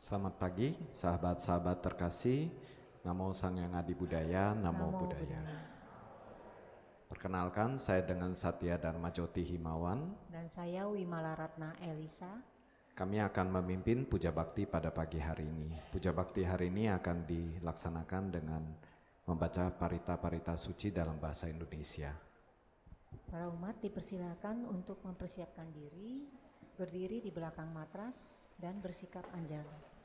Selamat pagi, sahabat-sahabat terkasih. Namo Sang Hyang Adi Budaya, Namo Buddhaya. Perkenalkan, saya dengan Satya Dharma Joti Himawan. Dan saya Wimala Ratna Elisa. Kami akan memimpin puja bakti pada pagi hari ini. Puja bakti hari ini akan dilaksanakan dengan membaca parita-parita suci dalam bahasa Indonesia. Para umat dipersilakan untuk mempersiapkan diri, berdiri di belakang matras dan bersikap anjali.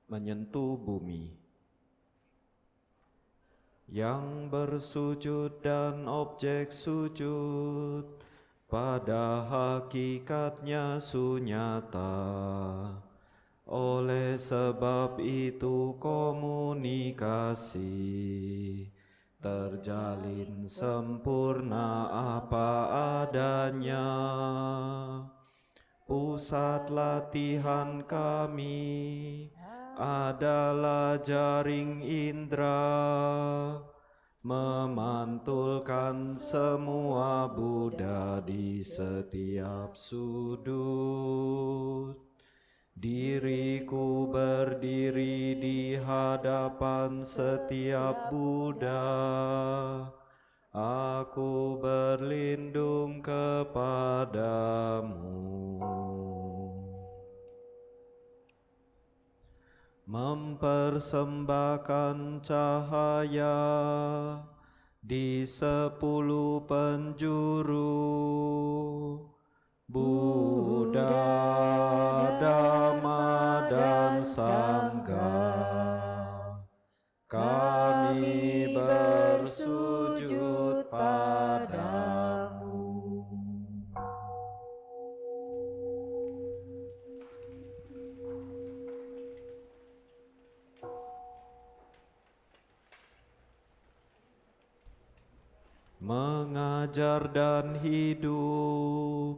Menyentuh bumi. Yang bersujud dan objek sujud pada hakikatnya sunyata. Oleh sebab itu komunikasi terjalin sempurna apa adanya. Pusat latihan kami adalah jaring indera, memantulkan semua Buddha di setiap sudut. Diriku berdiri di hadapan setiap Buddha. Aku berlindung kepadamu. mempersembahkan cahaya di 10 penjuru, Buddha, Dhamma, dan Sangha. Kami bersujud padamu. Mengajar dan hidup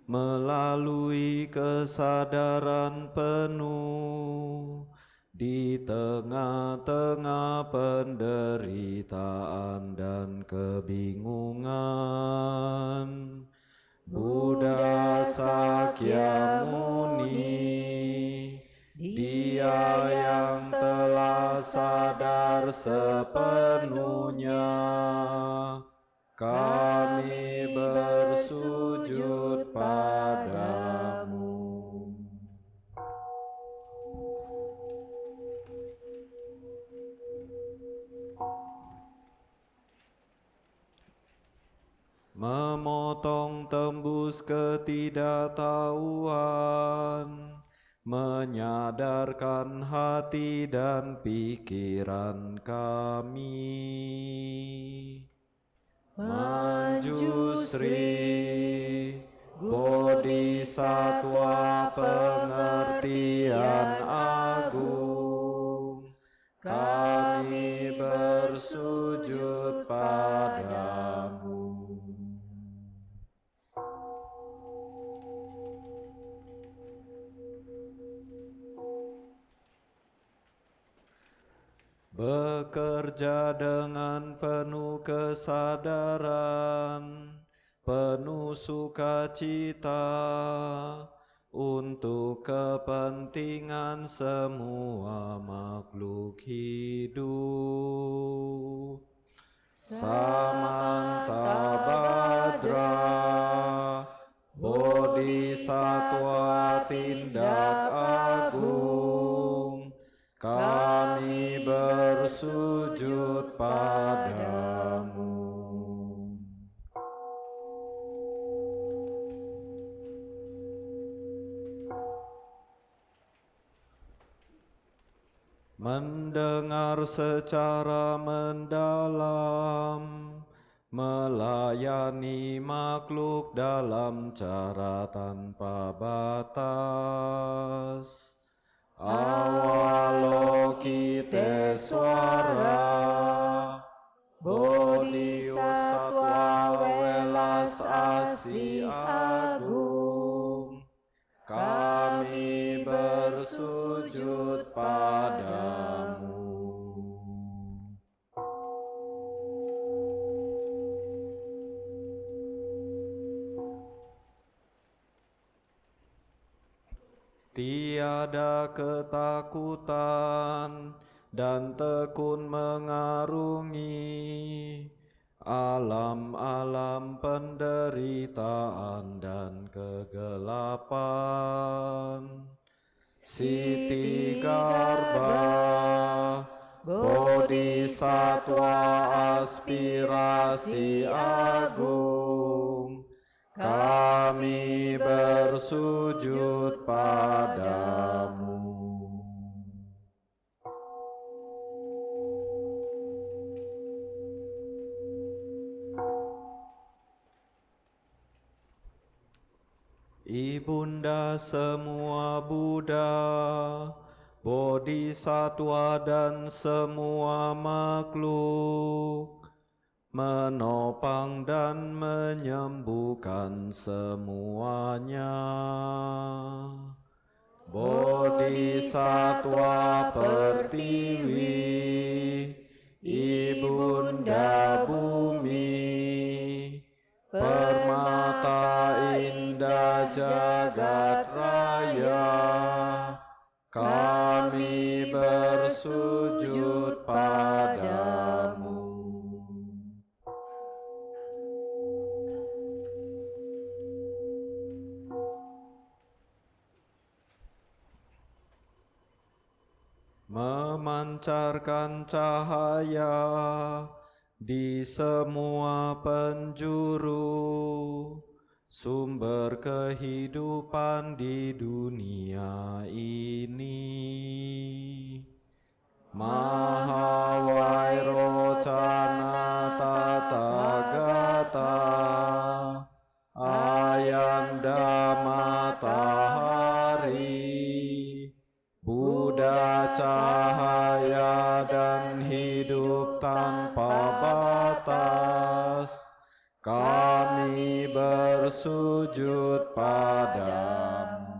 melalui kesadaran penuh di tengah-tengah penderitaan dan kebingungan. Buddha Sakyamuni, Dia yang telah sadar sepenuhnya, kami bersujud padamu. Memotong tembus ketidaktahuan, menyadarkan hati dan pikiran kami. Manjusri, Bodhisattva pengertian agung, kami bersujud padamu. Bekerja dengan penuh kesadaran, penuh sukacita, untuk kepentingan semua makhluk hidup. Samantabhadra, Bodhisattva tindak agung, kami bersujud padamu. Mendengar secara mendalam, melayani makhluk dalam cara tanpa batas. Avalokiteswara, Bodhisattva welas asih agung, kami bersujud padamu. Tiada ketakutan dan tekun mengarungi alam-alam penderitaan dan kegelapan. Siti Garbha, Bodhisattva aspirasi agung, kami bersujud padamu. Ibunda semua Buddha, Bodhisattva dan semua makhluk, menopang dan menyembuhkan semuanya. Bodhisattva Pertiwi, Ibunda Bumi, permata indah jagat raya, kami bersujud padamu. memancarkan cahaya di semua penjuru, sumber kehidupan di dunia ini. Mahawai rocana tata gata, ayanda matahari, Buddha cahaya dan hidup tanpa batas, kami bersujud padamu.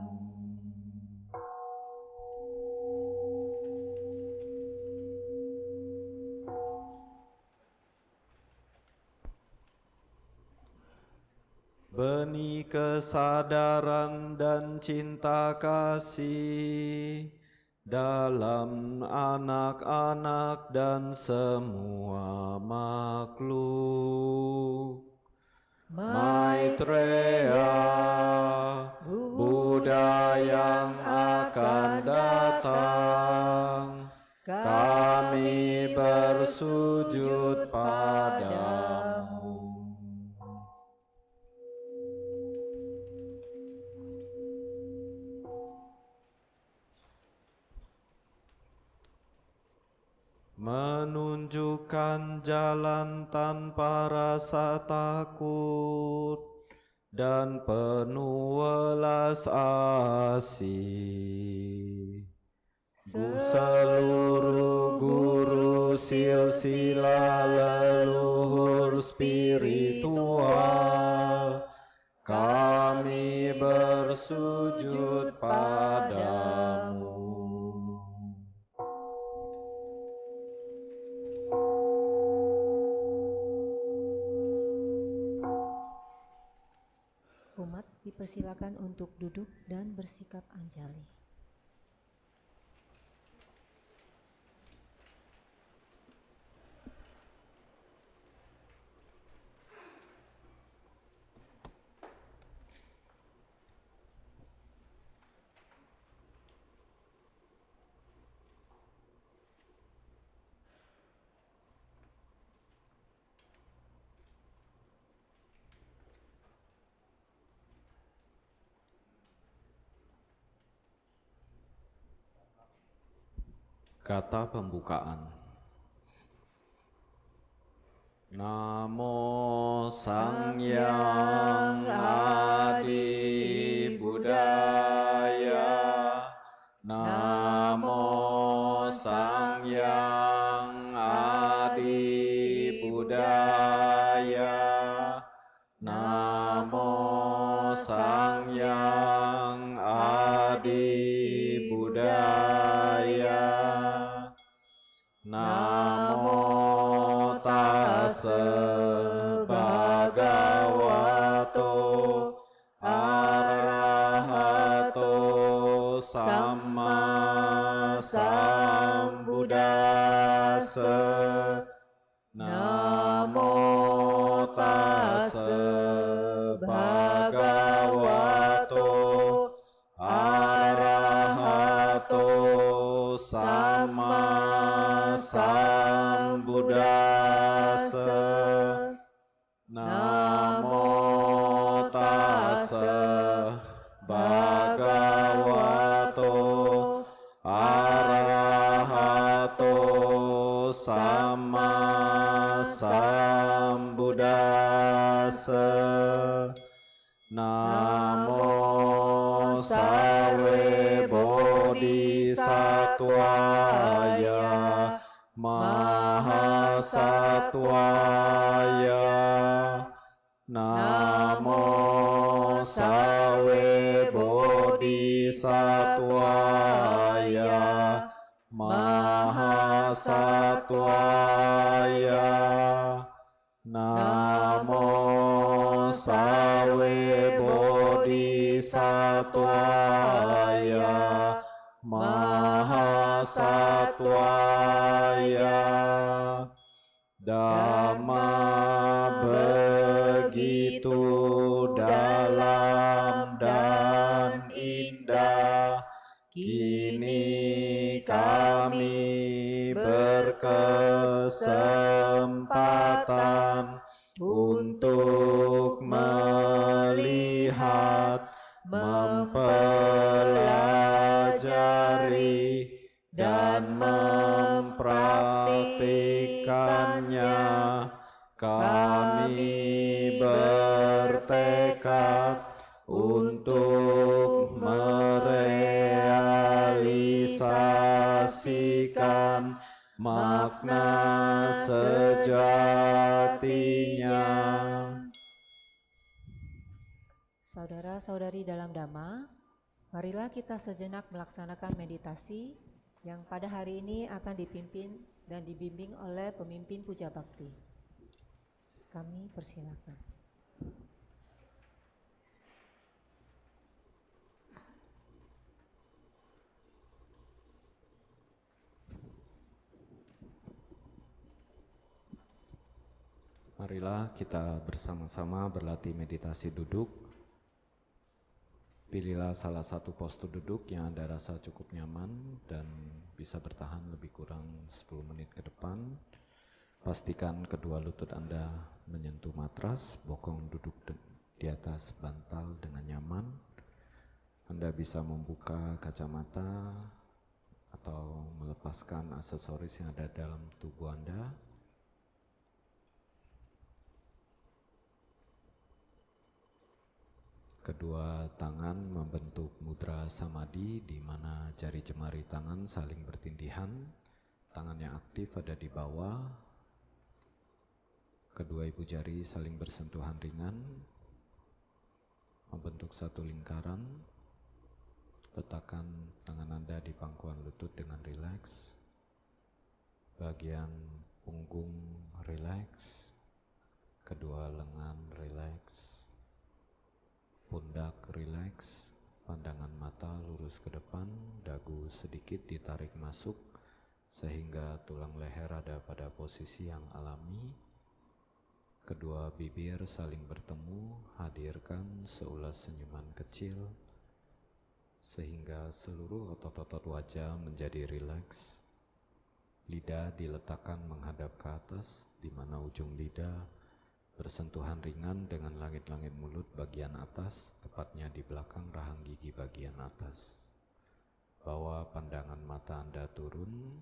Benih kesadaran dan cinta kasih dalam anak-anak dan semua makhluk. Maitreya, Buddha yang akan datang, kami bersujud padamu. Menunjukkan jalan tanpa rasa takut dan penuh welas asih. Seluruh guru silsilah leluhur spiritual, kami bersujud padamu. Umat dipersilakan untuk duduk dan bersikap anjali. Kata pembukaan. Namo Sangyang Adi Buddhaya, Namo Sangyang Adi Buddhaya, Namo Sangyang Adi Buddhaya, Namo Tassa Bhagavato Arahato Samma Sambuddhassa, Namo Tassa Bhagavato Arahato Samma Sambuddhassa, Namo Tassa Bhagavato Arahato Samma Sambuddhassa, Namo Sarve Bodhisattvaya Mahasattvaya, Namo Sarve Bodhisattvaya Mahasattvaya, Namo Sarve Bodhisattvaya Mahasattvaya. Dhamma begitu dalam dan indah, kini kami kesempatan untuk melihat, mempelajari, dan mempraktikannya. Kami bertekad untuk merealisasikan makna sejatinya. Saudara-saudari dalam Dhamma, marilah kita sejenak melaksanakan meditasi yang pada hari ini akan dipimpin dan dibimbing oleh pemimpin Puja Bakti. Kami persilakan. Marilah kita bersama-sama berlatih meditasi duduk. Pilihlah salah satu postur duduk yang Anda rasa cukup nyaman dan bisa bertahan lebih kurang 10 menit ke depan. Pastikan kedua lutut Anda menyentuh matras, bokong duduk di atas bantal dengan nyaman. Anda bisa membuka kacamata atau melepaskan aksesoris yang ada dalam tubuh Anda. Kedua tangan membentuk mudra samadhi di mana jari jemari tangan saling bertindihan. Tangan yang aktif ada di bawah. Kedua ibu jari saling bersentuhan ringan, membentuk satu lingkaran. Letakkan tangan Anda di pangkuan lutut dengan rileks. Bagian punggung rileks. Kedua lengan rileks. Pundak rileks, pandangan mata lurus ke depan, dagu sedikit ditarik masuk sehingga tulang leher ada pada posisi yang alami. Kedua bibir saling bertemu, hadirkan seulas senyuman kecil sehingga seluruh otot-otot wajah menjadi rileks. Lidah diletakkan menghadap ke atas, di mana ujung lidah bersentuhan ringan dengan langit-langit mulut bagian atas, tepatnya di belakang rahang gigi bagian atas. Bawa pandangan mata Anda turun,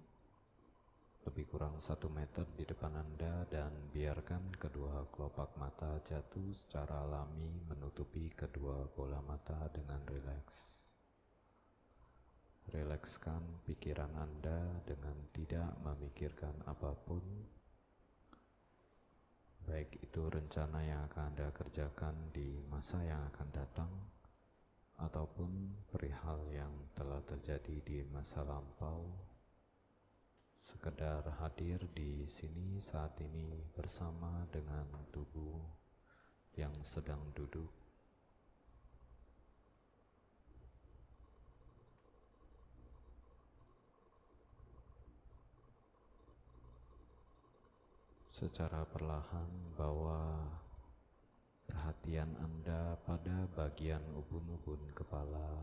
lebih kurang 1 meter di depan Anda dan biarkan kedua kelopak mata jatuh secara alami menutupi kedua bola mata dengan rileks. Rilekskan pikiran Anda dengan tidak memikirkan apapun, baik itu rencana yang akan Anda kerjakan di masa yang akan datang ataupun perihal yang telah terjadi di masa lampau. Sekedar hadir di sini saat ini bersama dengan tubuh yang sedang duduk. Secara perlahan bawa perhatian Anda pada bagian ubun-ubun kepala.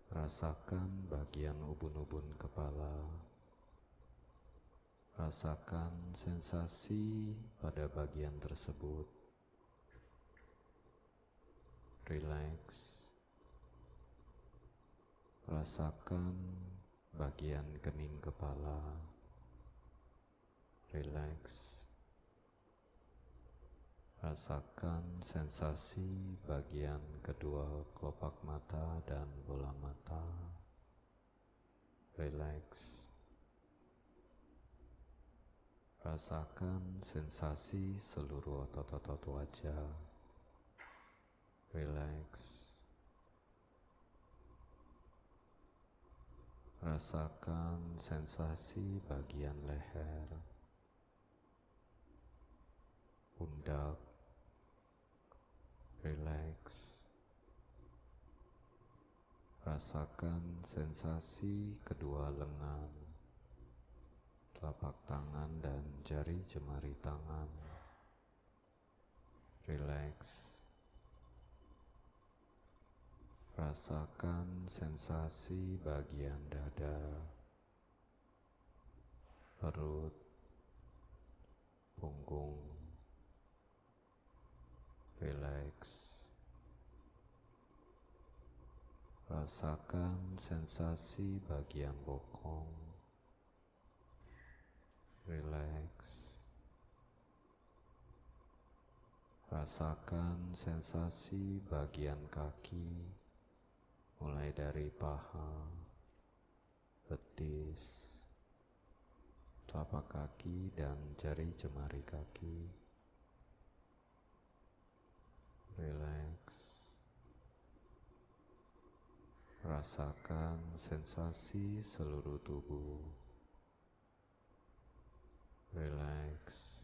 Rasakan bagian ubun-ubun kepala. Rasakan sensasi pada bagian tersebut. Rileks. Rasakan bagian kening kepala. Rileks. Rasakan sensasi bagian kedua kelopak mata dan bola mata. Rileks. Rasakan sensasi seluruh otot-otot wajah. Rileks. Rasakan sensasi bagian leher, pundak. Rileks. Rasakan sensasi kedua lengan, telapak tangan dan jari jemari tangan. Rileks. Rasakan sensasi bagian dada, perut, punggung rileks. Rasakan sensasi bagian bokong rileks. Rasakan sensasi bagian kaki, mulai dari paha, betis, telapak kaki, dan jari jemari kaki. Rileks. Rasakan sensasi seluruh tubuh. Rileks.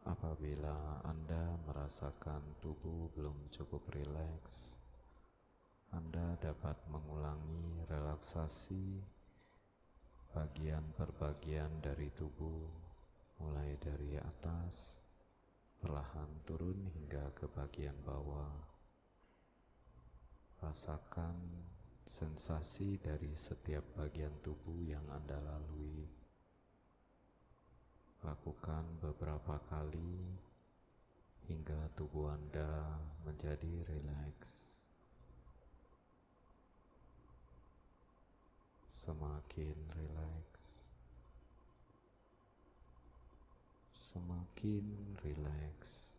Apabila Anda merasakan tubuh belum cukup rileks, Anda dapat mengulangi relaksasi bagian per bagian dari tubuh, mulai dari atas, perlahan turun hingga ke bagian bawah. Rasakan sensasi dari setiap bagian tubuh yang Anda lalui. Lakukan beberapa kali hingga tubuh Anda menjadi rileks. Semakin rileks, semakin rileks.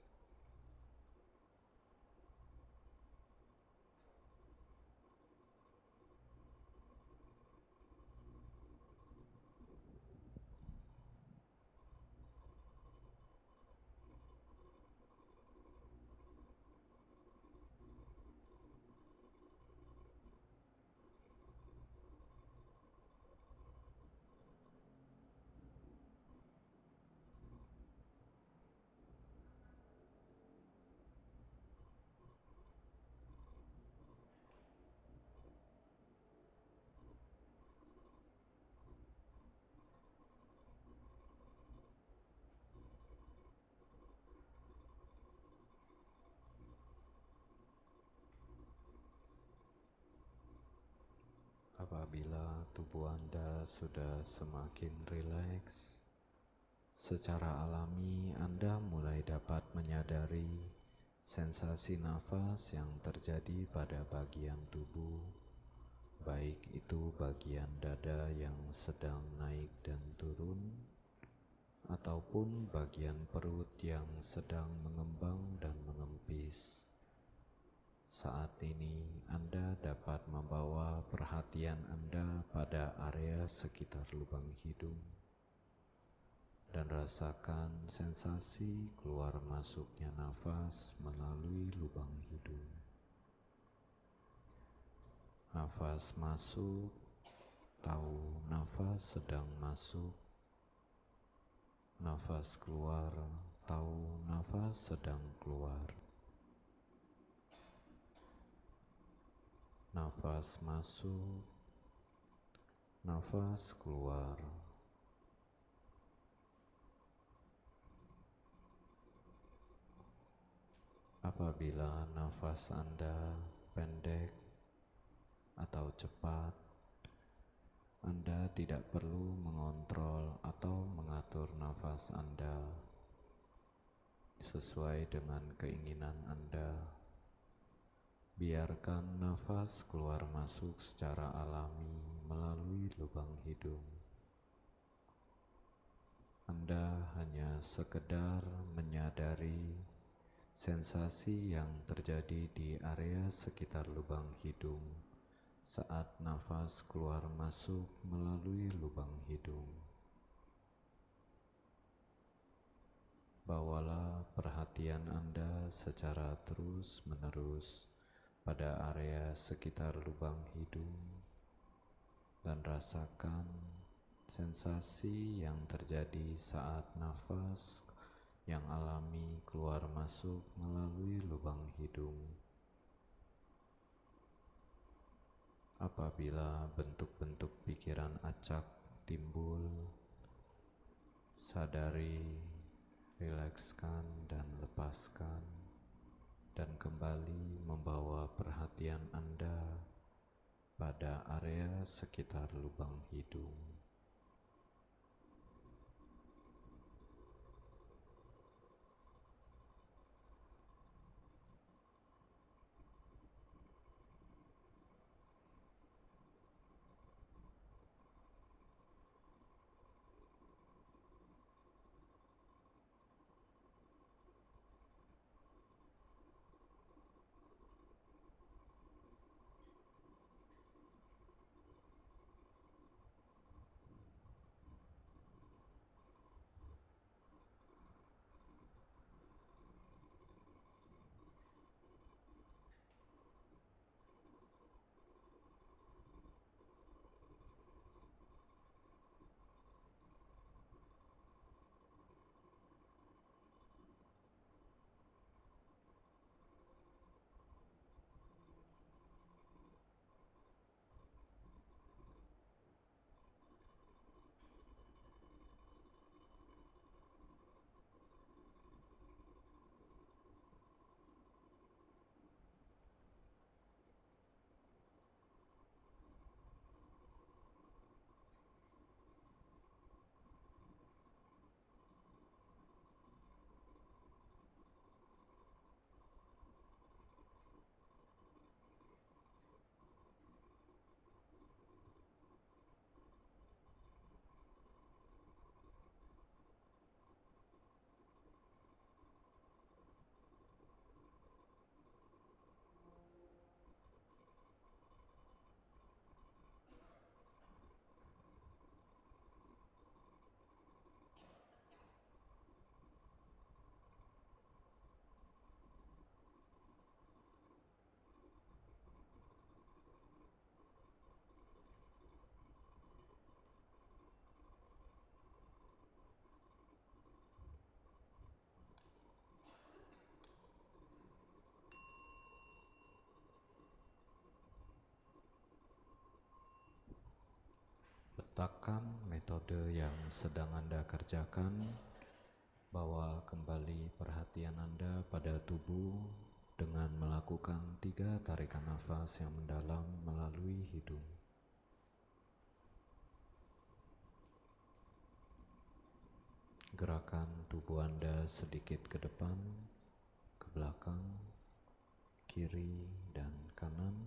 Apabila tubuh Anda sudah semakin rileks, secara alami Anda mulai dapat menyadari sensasi nafas yang terjadi pada bagian tubuh, baik itu bagian dada yang sedang naik dan turun, ataupun bagian perut yang sedang mengembang dan mengempis. Saat ini Anda dapat membawa perhatian Anda pada area sekitar lubang hidung dan rasakan sensasi keluar masuknya nafas melalui lubang hidung. Nafas masuk, tahu nafas sedang masuk. Nafas keluar, tahu nafas sedang keluar. Nafas masuk, nafas keluar. Apabila nafas Anda pendek atau cepat, Anda tidak perlu mengontrol atau mengatur nafas Anda sesuai dengan keinginan Anda. Biarkan nafas keluar masuk secara alami melalui lubang hidung. Anda hanya sekedar menyadari sensasi yang terjadi di area sekitar lubang hidung saat nafas keluar masuk melalui lubang hidung. Bawalah perhatian Anda secara terus-menerus pada area sekitar lubang hidung dan rasakan sensasi yang terjadi saat nafas yang alami keluar masuk melalui lubang hidung. Apabila bentuk-bentuk pikiran acak timbul, sadari, rilekskan dan lepaskan, dan kembali membawa perhatian Anda pada area sekitar lubang hidung. Letakkan metode yang sedang Anda kerjakan, bawa kembali perhatian Anda pada tubuh dengan melakukan 3 tarikan nafas yang mendalam melalui hidung. Gerakan tubuh Anda sedikit ke depan, ke belakang, kiri dan kanan.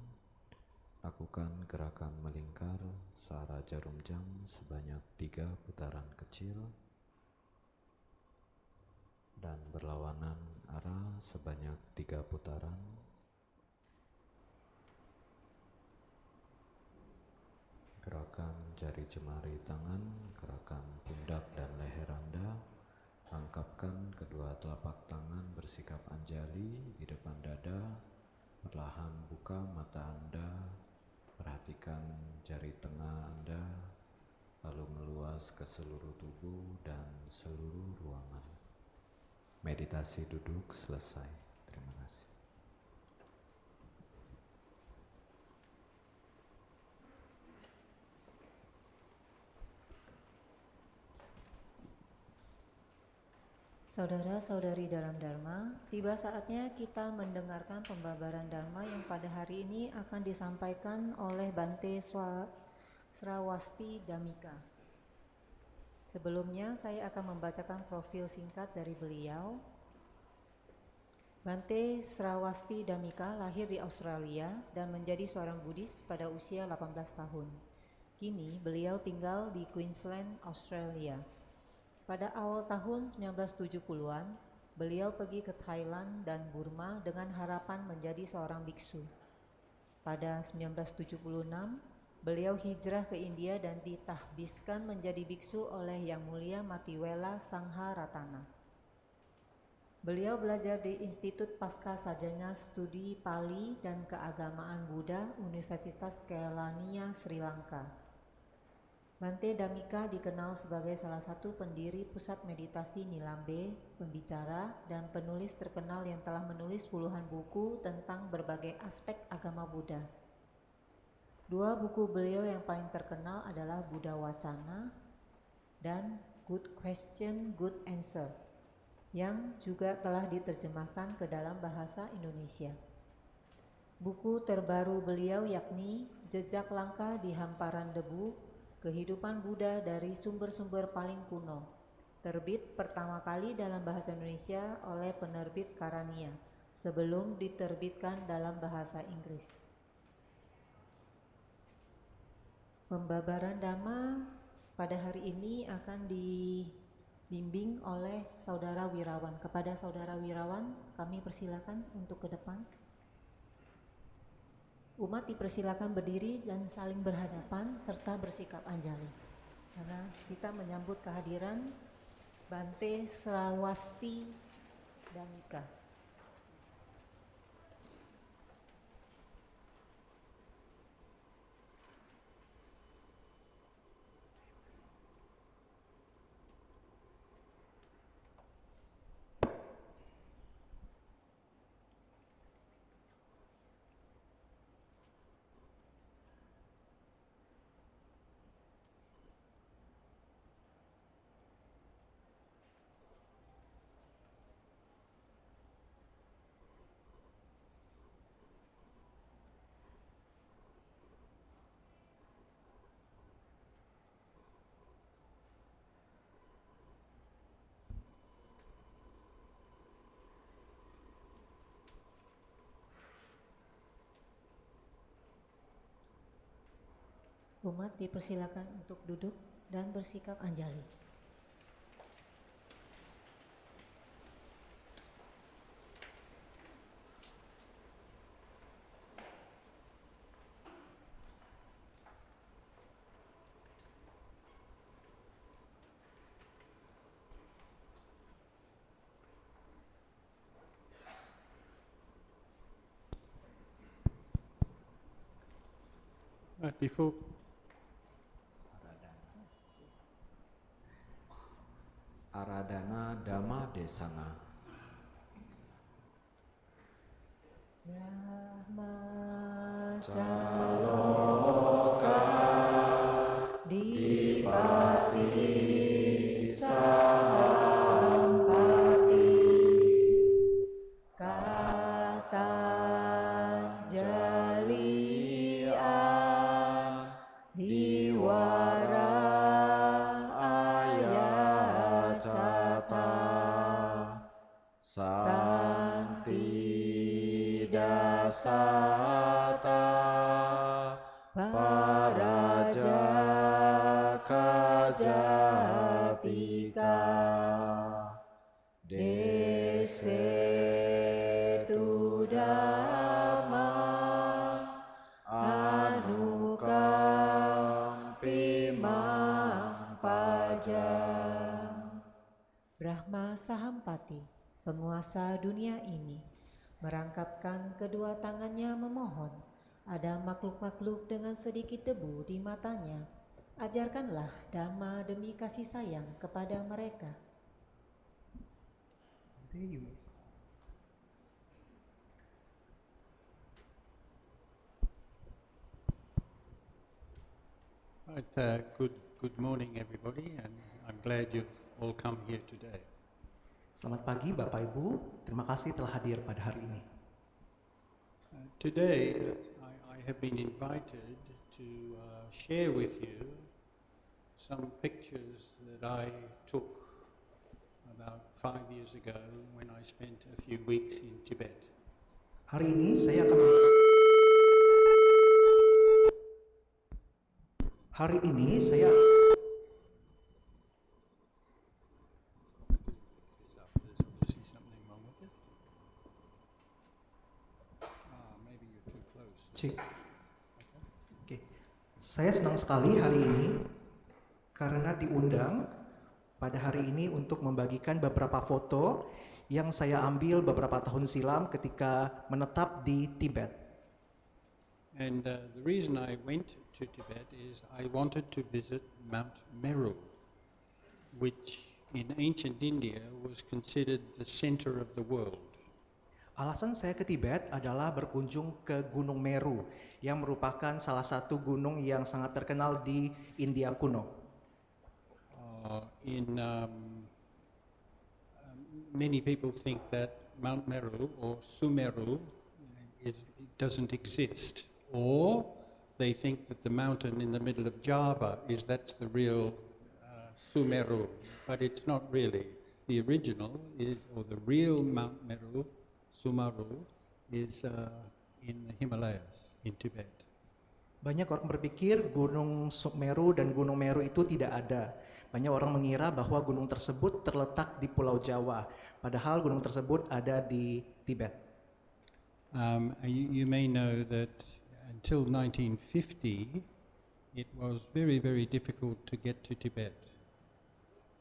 Lakukan gerakan melingkar searah jarum jam sebanyak 3 putaran kecil dan berlawanan arah sebanyak 3 putaran. Gerakan jari jemari tangan, gerakan pundak dan leher Anda. Angkapkan kedua telapak tangan bersikap anjali di depan dada. Perlahan buka mata Anda. Perhatikan jari tengah Anda, lalu meluas ke seluruh tubuh dan seluruh ruangan. Meditasi duduk selesai. Terima kasih. Saudara-saudari dalam Dharma, tiba saatnya kita mendengarkan pembabaran Dharma yang pada hari ini akan disampaikan oleh Bante Srawasti Dhammika. Sebelumnya saya akan membacakan profil singkat dari beliau. Bante Srawasti Dhammika lahir di Australia dan menjadi seorang Buddhis pada usia 18 tahun. Kini beliau tinggal di Queensland, Australia. Pada awal tahun 1970-an, beliau pergi ke Thailand dan Burma dengan harapan menjadi seorang biksu. Pada 1976, beliau hijrah ke India dan ditahbiskan menjadi biksu oleh Yang Mulia Matiwela Sangharatana. Beliau belajar di Institut Pasca Sarjana Studi Pali dan Keagamaan Buddha Universitas Kelaniya, Sri Lanka. Bante Dhammika dikenal sebagai salah satu pendiri pusat meditasi Nilambe, pembicara, dan penulis terkenal yang telah menulis puluhan buku tentang berbagai aspek agama Buddha. 2 buku beliau yang paling terkenal adalah Buddha Wacana dan Good Question, Good Answer, yang juga telah diterjemahkan ke dalam bahasa Indonesia. Buku terbaru beliau yakni Jejak Langkah di Hamparan Debu, Kehidupan Buddha dari Sumber-Sumber Paling Kuno, terbit pertama kali dalam bahasa Indonesia oleh penerbit Karania, sebelum diterbitkan dalam bahasa Inggris. Pembabaran Dhamma pada hari ini akan dibimbing oleh Saudara Wirawan. Kepada Saudara Wirawan, kami persilakan untuk ke depan. Umat dipersilakan berdiri dan saling berhadapan serta bersikap anjali. Karena kita menyambut kehadiran Bante Srawasti Dhammika. Umat dipersilakan untuk duduk dan bersikap anjali. Tifu. Aradana Dhamma Desana. Brahmacaloka di sata paraja kajatika desetu dhamma anukampimang pajang. Brahma Sahampati, penguasa dunia ini, merangkapkan kedua tangannya memohon. Ada makhluk-makhluk dengan sedikit debu di matanya. Ajarkanlah Dhamma demi kasih sayang kepada mereka. Right, good morning everybody, and I'm glad you've all come here today. Selamat pagi Bapak Ibu, terima kasih telah hadir pada hari ini. Today I have been invited to share with you some pictures that I took about 5 years ago when I spent a few weeks in Tibet. Hari ini saya akan Saya senang sekali hari ini karena diundang pada hari ini untuk membagikan beberapa foto yang saya ambil beberapa tahun silam ketika menetap di Tibet. And the reason I went to Tibet is I wanted to visit Mount Meru, which in ancient India was considered the center of the world. Alasan saya ke Tibet adalah berkunjung ke Gunung Meru yang merupakan salah satu gunung yang sangat terkenal di India kuno. Many people think that Mount Meru or Sumeru doesn't exist, or they think that the mountain in the middle of Java that's the real Sumeru, but it's not really. The original is, or the real Mount Meru, Sumeru, is in the Himalayas, in Tibet. Banyak orang berpikir Gunung Sumeru dan Gunung Meru itu tidak ada. Banyak orang mengira bahwa gunung tersebut terletak di Pulau Jawa, padahal gunung tersebut ada di Tibet. You may know that until 1950, it was very, very difficult to get to Tibet.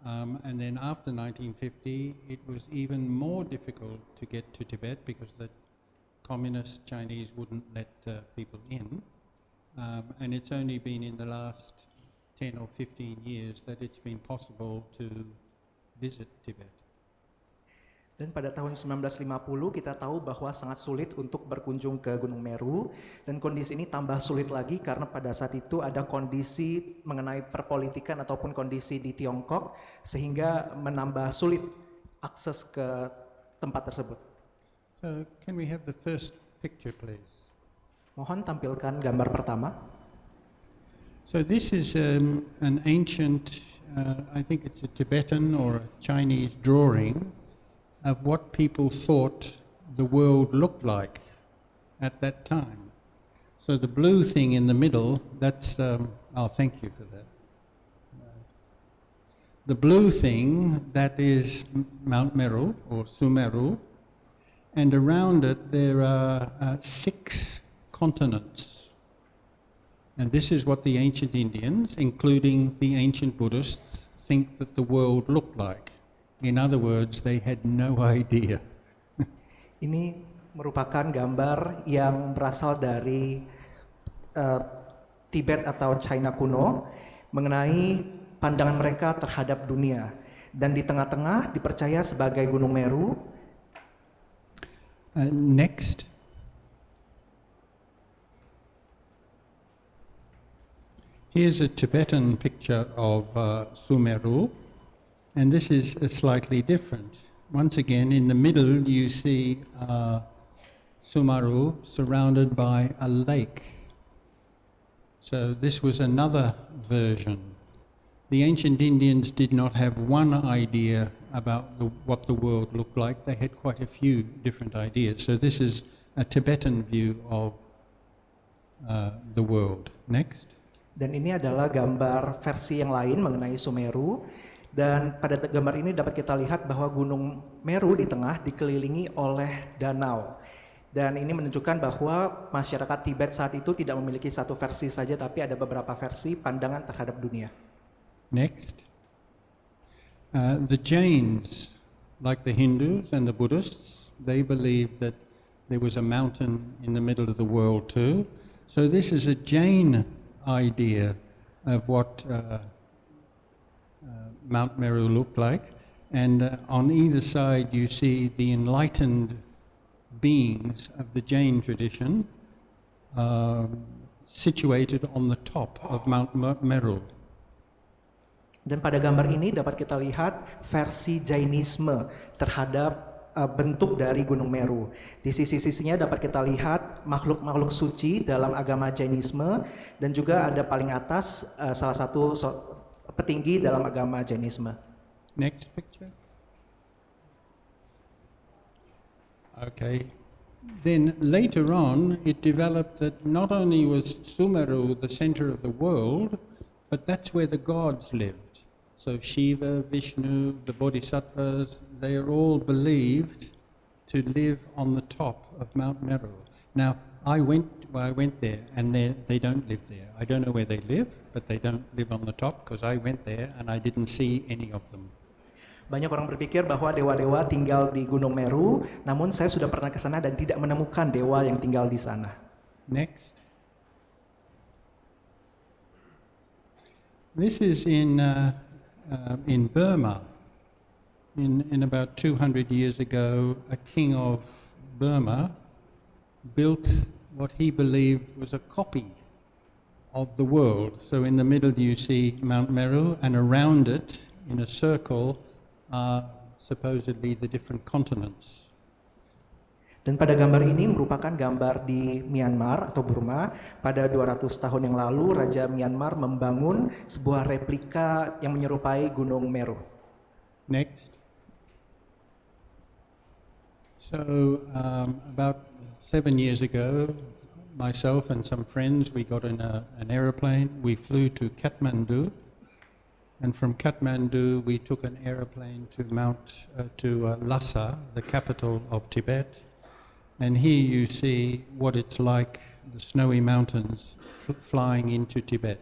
And then after 1950, it was even more difficult to get to Tibet because the communist Chinese wouldn't let people in. And it's only been in the last 10 or 15 years that it's been possible to visit Tibet. Dan pada tahun 1950 kita tahu bahwa sangat sulit untuk berkunjung ke Gunung Meru, dan kondisi ini tambah sulit lagi karena pada saat itu ada kondisi mengenai perpolitikan ataupun kondisi di Tiongkok sehingga menambah sulit akses ke tempat tersebut. So can we have the first picture please? Mohon tampilkan gambar pertama. So this is an ancient, I think it's a Tibetan or a Chinese drawing of what people thought the world looked like at that time. So the blue thing in the middle, that's, thank you for that. The blue thing, that is Mount Meru or Sumeru, and around it there are 6 continents. And this is what the ancient Indians, including the ancient Buddhists, think that the world looked like. In other words, they had no idea. Ini merupakan gambar yang berasal dari Tibet atau China kuno mengenai pandangan mereka terhadap dunia. Dan di tengah-tengah dipercaya sebagai Gunung Meru. Next. Here's a Tibetan picture of Sumeru. And this is slightly different. Once again, in the middle you see Sumeru surrounded by a lake. So this was another version. The ancient Indians did not have one idea about what the world looked like. They had quite a few different ideas. So this is a Tibetan view of the world. Next. Dan ini adalah gambar versi yang lain mengenai Sumeru. Dan pada gambar ini dapat kita lihat bahwa Gunung Meru di tengah dikelilingi oleh danau. Dan ini menunjukkan bahwa masyarakat Tibet saat itu tidak memiliki satu versi saja, tapi ada beberapa versi pandangan terhadap dunia. Next. The Jains, like the Hindus and the Buddhists, they believe that there was a mountain in the middle of the world too. So this is a Jain idea of what Mount Meru looked like. And on either side you see the enlightened beings of the Jain tradition situated on the top of Mount Meru. Dan pada gambar ini dapat kita lihat versi Jainisme terhadap bentuk dari Gunung Meru. Di sisi-sisinya dapat kita lihat makhluk-makhluk suci dalam agama Jainisme, dan juga ada paling atas salah satu petinggi dalam agama Jainisme. Next picture. Okay. Then later on, it developed that not only was Sumeru the center of the world, but that's where the gods lived. So Shiva, Vishnu, the Bodhisattvas, they are all believed to live on the top of Mount Meru. Now, I went there, and they don't live there. I don't know where they live, but they don't live on the top because I went there and I didn't see any of them. Banyak orang berpikir bahwa dewa-dewa tinggal di Gunung Meru, namun saya sudah pernah ke sana dan tidak menemukan dewa yang tinggal di sana. Next. This is in Burma. In about 200 years ago, a king of Burma built what he believed was a copy of the world. So in the middle you see Mount Meru, and around it, in a circle, are supposedly the different continents. Dan pada gambar ini merupakan gambar di Myanmar atau Burma. Pada 200 tahun yang lalu, Raja Myanmar membangun sebuah replika yang menyerupai Gunung Meru. Next. So about 7 years ago, myself and some friends, we got in an aeroplane. We flew to Kathmandu. And from Kathmandu, we took an aeroplane to Lhasa, the capital of Tibet. And here you see what it's like, the snowy mountains flying into Tibet.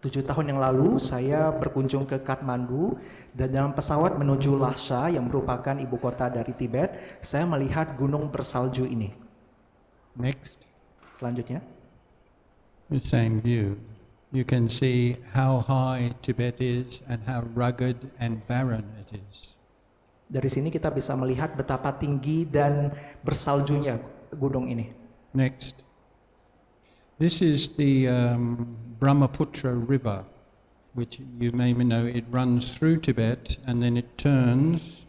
7 tahun yang lalu, saya berkunjung ke Kathmandu, dan dalam pesawat menuju Lhasa yang merupakan ibu kota dari Tibet, saya melihat gunung bersalju ini. Next. Selanjutnya. The same view. You can see how high Tibet is and how rugged and barren it is. Dari sini kita bisa melihat betapa tinggi dan bersaljunya gunung ini. Next. This is the Brahmaputra River, which you may know, it runs through Tibet and then it turns,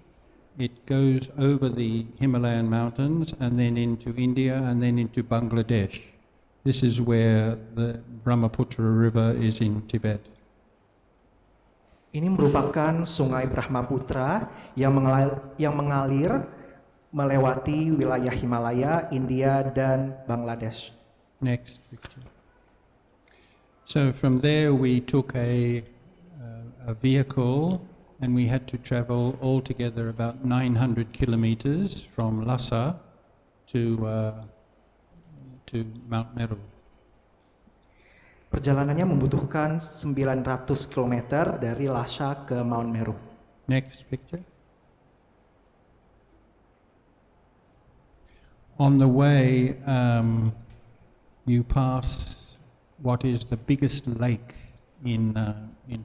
it goes over the Himalayan mountains and then into India and then into Bangladesh. This is where the Brahmaputra River is in Tibet. Ini merupakan sungai Brahmaputra yang mengalir melewati wilayah Himalaya, India, dan Bangladesh. Next picture. So from there we took a vehicle and we had to travel altogether about 900 kilometers from Lhasa to Mount Meru. Perjalanannya membutuhkan 900 km dari Lhasa ke Mount Meru. Next picture. On the way, you pass what is the biggest lake in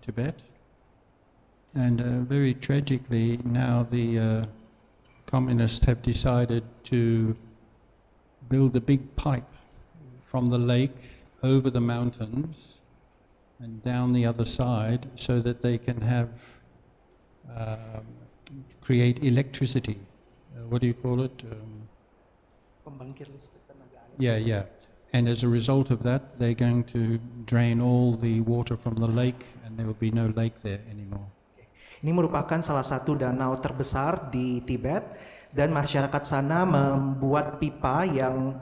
Tibet, and very tragically now the communists have decided to build a big pipe from the lake over the mountains and down the other side so that they can have create electricity. What do you call it? Pembangkit listrik tenaga air. Yeah. And as a result of that, they're going to drain all the water from the lake and there will be no lake there anymore. Ini merupakan salah satu danau terbesar di Tibet, dan masyarakat sana membuat pipa yang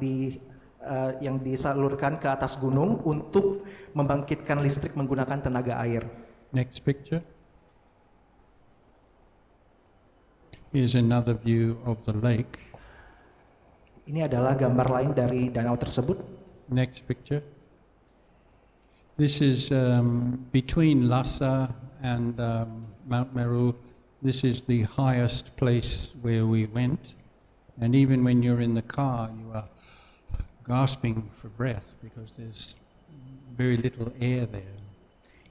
disalurkan ke atas gunung untuk membangkitkan listrik menggunakan tenaga air. Next picture. Here's another view of the lake. Ini adalah gambar lain dari danau tersebut. Next picture. This is between Lhasa and Mount Meru. This is the highest place where we went. And even when you're in the car, you are gasping for breath because there's very little air there.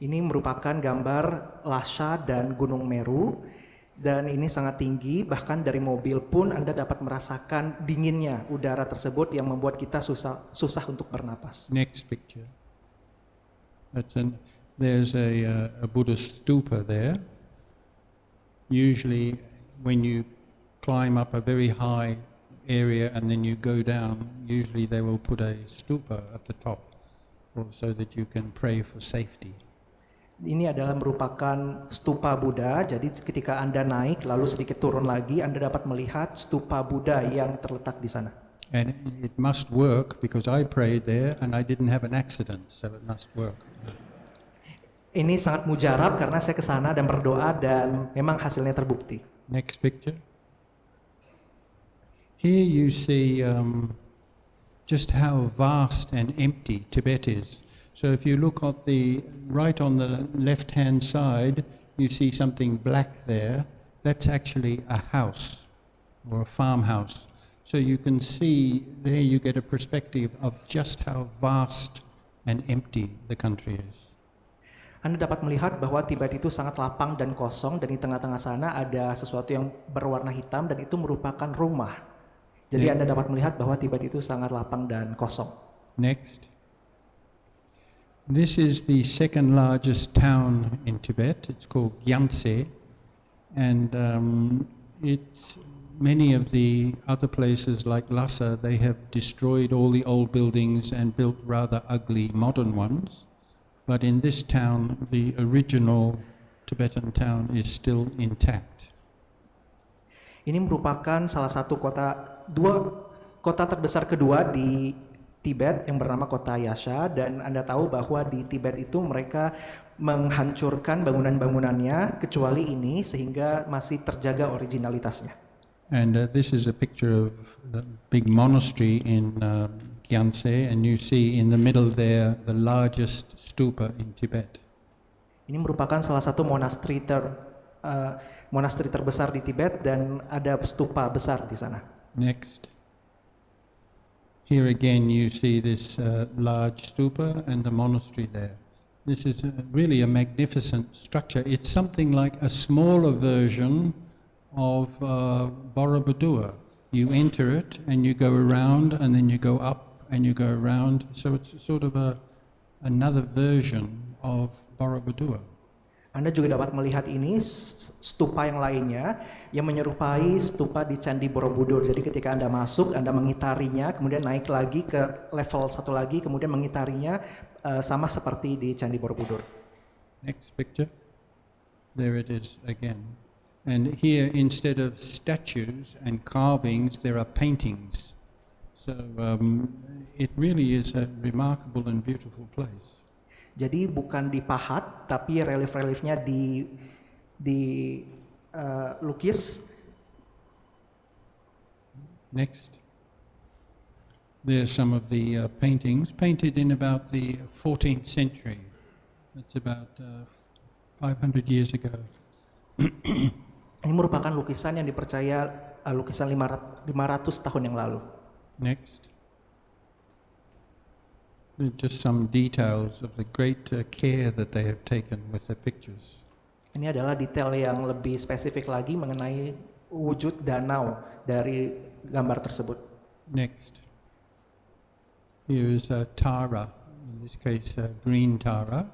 Ini merupakan gambar Lhasa dan Gunung Meru. Dan ini sangat tinggi, bahkan dari mobil pun Anda dapat merasakan dinginnya udara tersebut yang membuat kita susah untuk bernapas. Next picture. There's a Buddhist stupa there. Usually when you climb up a very high area and then you go down, usually they will put a stupa at the top so that you can pray for safety. Ini adalah merupakan stupa Buddha, jadi ketika Anda naik lalu sedikit turun lagi, Anda dapat melihat stupa Buddha yang terletak di sana. And it must work because I prayed there and I didn't have an accident, so it must work. Ini sangat mujarab karena saya ke sana dan berdoa dan memang hasilnya terbukti. Next picture. Here you see just how vast and empty Tibet is. So if you look at right on the left-hand side, you see something black there. That's actually a house or a farmhouse. So you can see there you get a perspective of just how vast and empty the country is. Anda dapat melihat bahwa Tibet itu sangat lapang dan kosong, dan di tengah-tengah sana ada sesuatu yang berwarna hitam dan itu merupakan rumah. Jadi Anda dapat melihat bahwa Tibet itu sangat lapang dan kosong. Next. This is the second largest town in Tibet. It's called Gyantse, and many of the other places like Lhasa, they have destroyed all the old buildings and built rather ugly modern ones. But in this town, the original Tibetan town is still intact. Ini merupakan salah satu kota terbesar kedua di Tibet yang bernama kota Yasha, dan Anda tahu bahwa di Tibet itu mereka menghancurkan bangunan-bangunannya kecuali ini sehingga masih terjaga originalitasnya. And this is a picture of the big monastery in Gyantse, and you see in the middle there the largest stupa in Tibet. Ini merupakan salah satu monasteri terbesar di Tibet dan ada stupa besar di sana. Next. Here again you see this large stupa and the monastery there. This is really a magnificent structure. It's something like a smaller version of Borobudur. You enter it and you go around and then you go up and you go around. So it's sort of another version of Borobudur. Anda juga dapat melihat ini stupa yang lainnya yang menyerupai stupa di Candi Borobudur. Jadi ketika Anda masuk, Anda mengitarinya, kemudian naik lagi ke level satu lagi, kemudian mengitarinya sama seperti di Candi Borobudur. Next picture. There it is again. And here instead of statues and carvings, there are paintings. So it really is a remarkable and beautiful place. Jadi bukan dipahat, tapi relief-reliefnya lukis. Next. There's some of the paintings painted in about the 14th century. That's about 500 years ago. Ini merupakan lukisan yang dipercaya lukisan 500 tahun yang lalu. Next. Just some details of the great care that they have taken with their pictures. Ini adalah detail yang lebih spesifik lagi mengenai wujud danau dari gambar tersebut. Next. Here is Tara, in this case green Tara,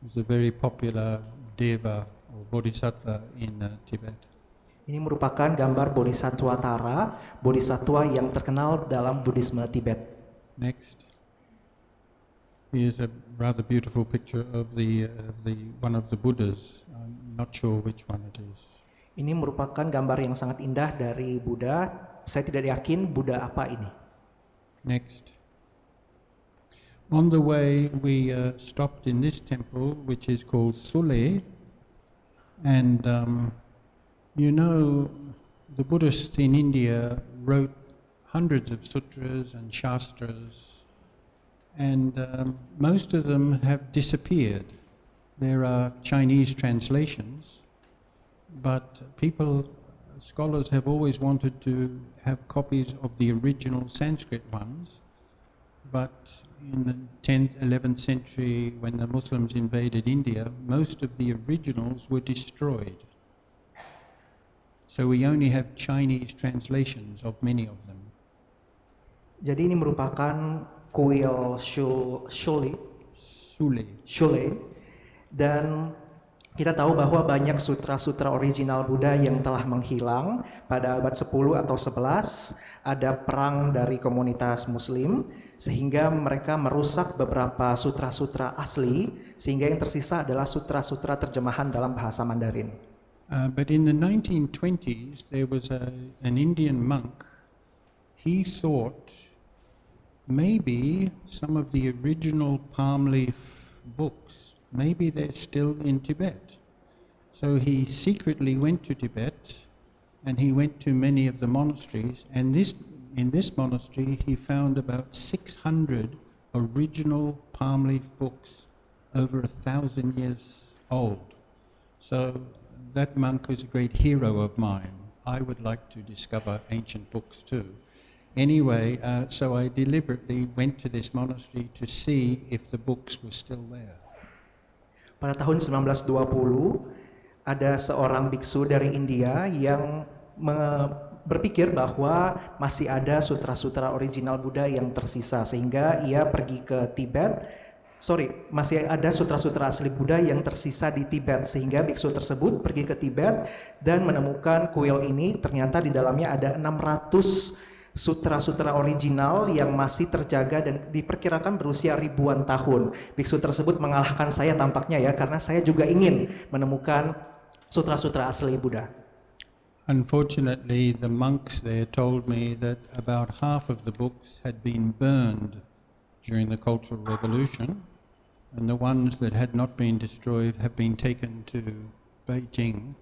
who's a very popular deva or bodhisattva in Tibet. Ini merupakan gambar Bodhisattva Tara, bodhisattva yang terkenal dalam Buddhisme Tibet. Next. Here's a rather beautiful picture of the one of the Buddhas. I'm not sure which one it is. Ini merupakan gambar yang sangat indah dari Buddha. Saya tidak yakin Buddha apa ini. Next. On the way, we stopped in this temple, which is called Sule, and you know, the Buddhists in India wrote hundreds of sutras and shastras, and most of them have disappeared. There are Chinese translations, but scholars have always wanted to have copies of the original Sanskrit ones, but in the 10th, 11th century, when the Muslims invaded India, most of the originals were destroyed. So we only have Chinese translations of many of them. Jadi ini merupakan kuil Shule, dan kita tahu bahwa banyak sutra-sutra original Buddha yang telah menghilang pada abad 10 atau 11. Ada perang dari komunitas Muslim sehingga mereka merusak beberapa sutra-sutra asli, sehingga yang tersisa adalah sutra-sutra terjemahan dalam bahasa Mandarin. But in the 1920s, there was an Indian monk. He thought maybe some of the original palm leaf books, maybe they're still in Tibet. So he secretly went to Tibet, and he went to many of the monasteries, and in this monastery he found about 600 original palm leaf books over 1,000 years old. So that monk was a great hero of mine. I would like to discover ancient books too. Anyway, so I deliberately went to this monastery to see if the books were still there. Pada tahun 1920, ada seorang biksu dari India yang berpikir bahwa masih ada sutra-sutra original Buddha yang tersisa, sehingga ia pergi ke Tibet. Masih ada sutra-sutra asli Buddha yang tersisa di Tibet, sehingga biksu tersebut pergi ke Tibet dan menemukan kuil ini. Ternyata di dalamnya ada 600 sutra-sutra original yang masih terjaga dan diperkirakan berusia ribuan tahun. Biksu tersebut mengalahkan saya tampaknya ya, karena saya juga ingin menemukan sutra-sutra asli Buddha. Unfortunately, the monks there told me that about half of the books had been burned during the Cultural Revolution, and the ones that had not been destroyed have been taken to Beijing,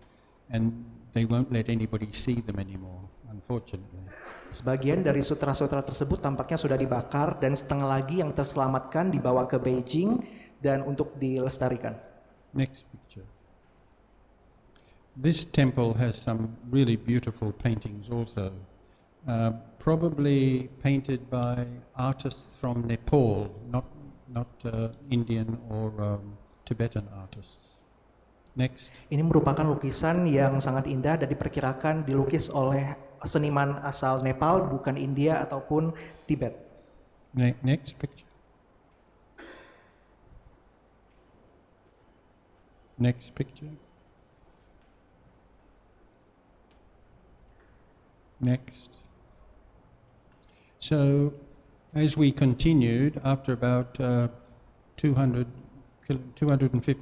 and they won't let anybody see them anymore, unfortunately. Sebagian dari sutra-sutra tersebut tampaknya sudah dibakar, dan setengah lagi yang terselamatkan dibawa ke Beijing dan untuk dilestarikan. Next picture. This temple has some really beautiful paintings also, probably painted by artists from Nepal, not Indian or Tibetan artists. Next. Ini merupakan lukisan yang sangat indah dan diperkirakan dilukis oleh seniman asal Nepal, bukan India ataupun Tibet. Next picture. Next picture. Next. So, as we continued, after about 250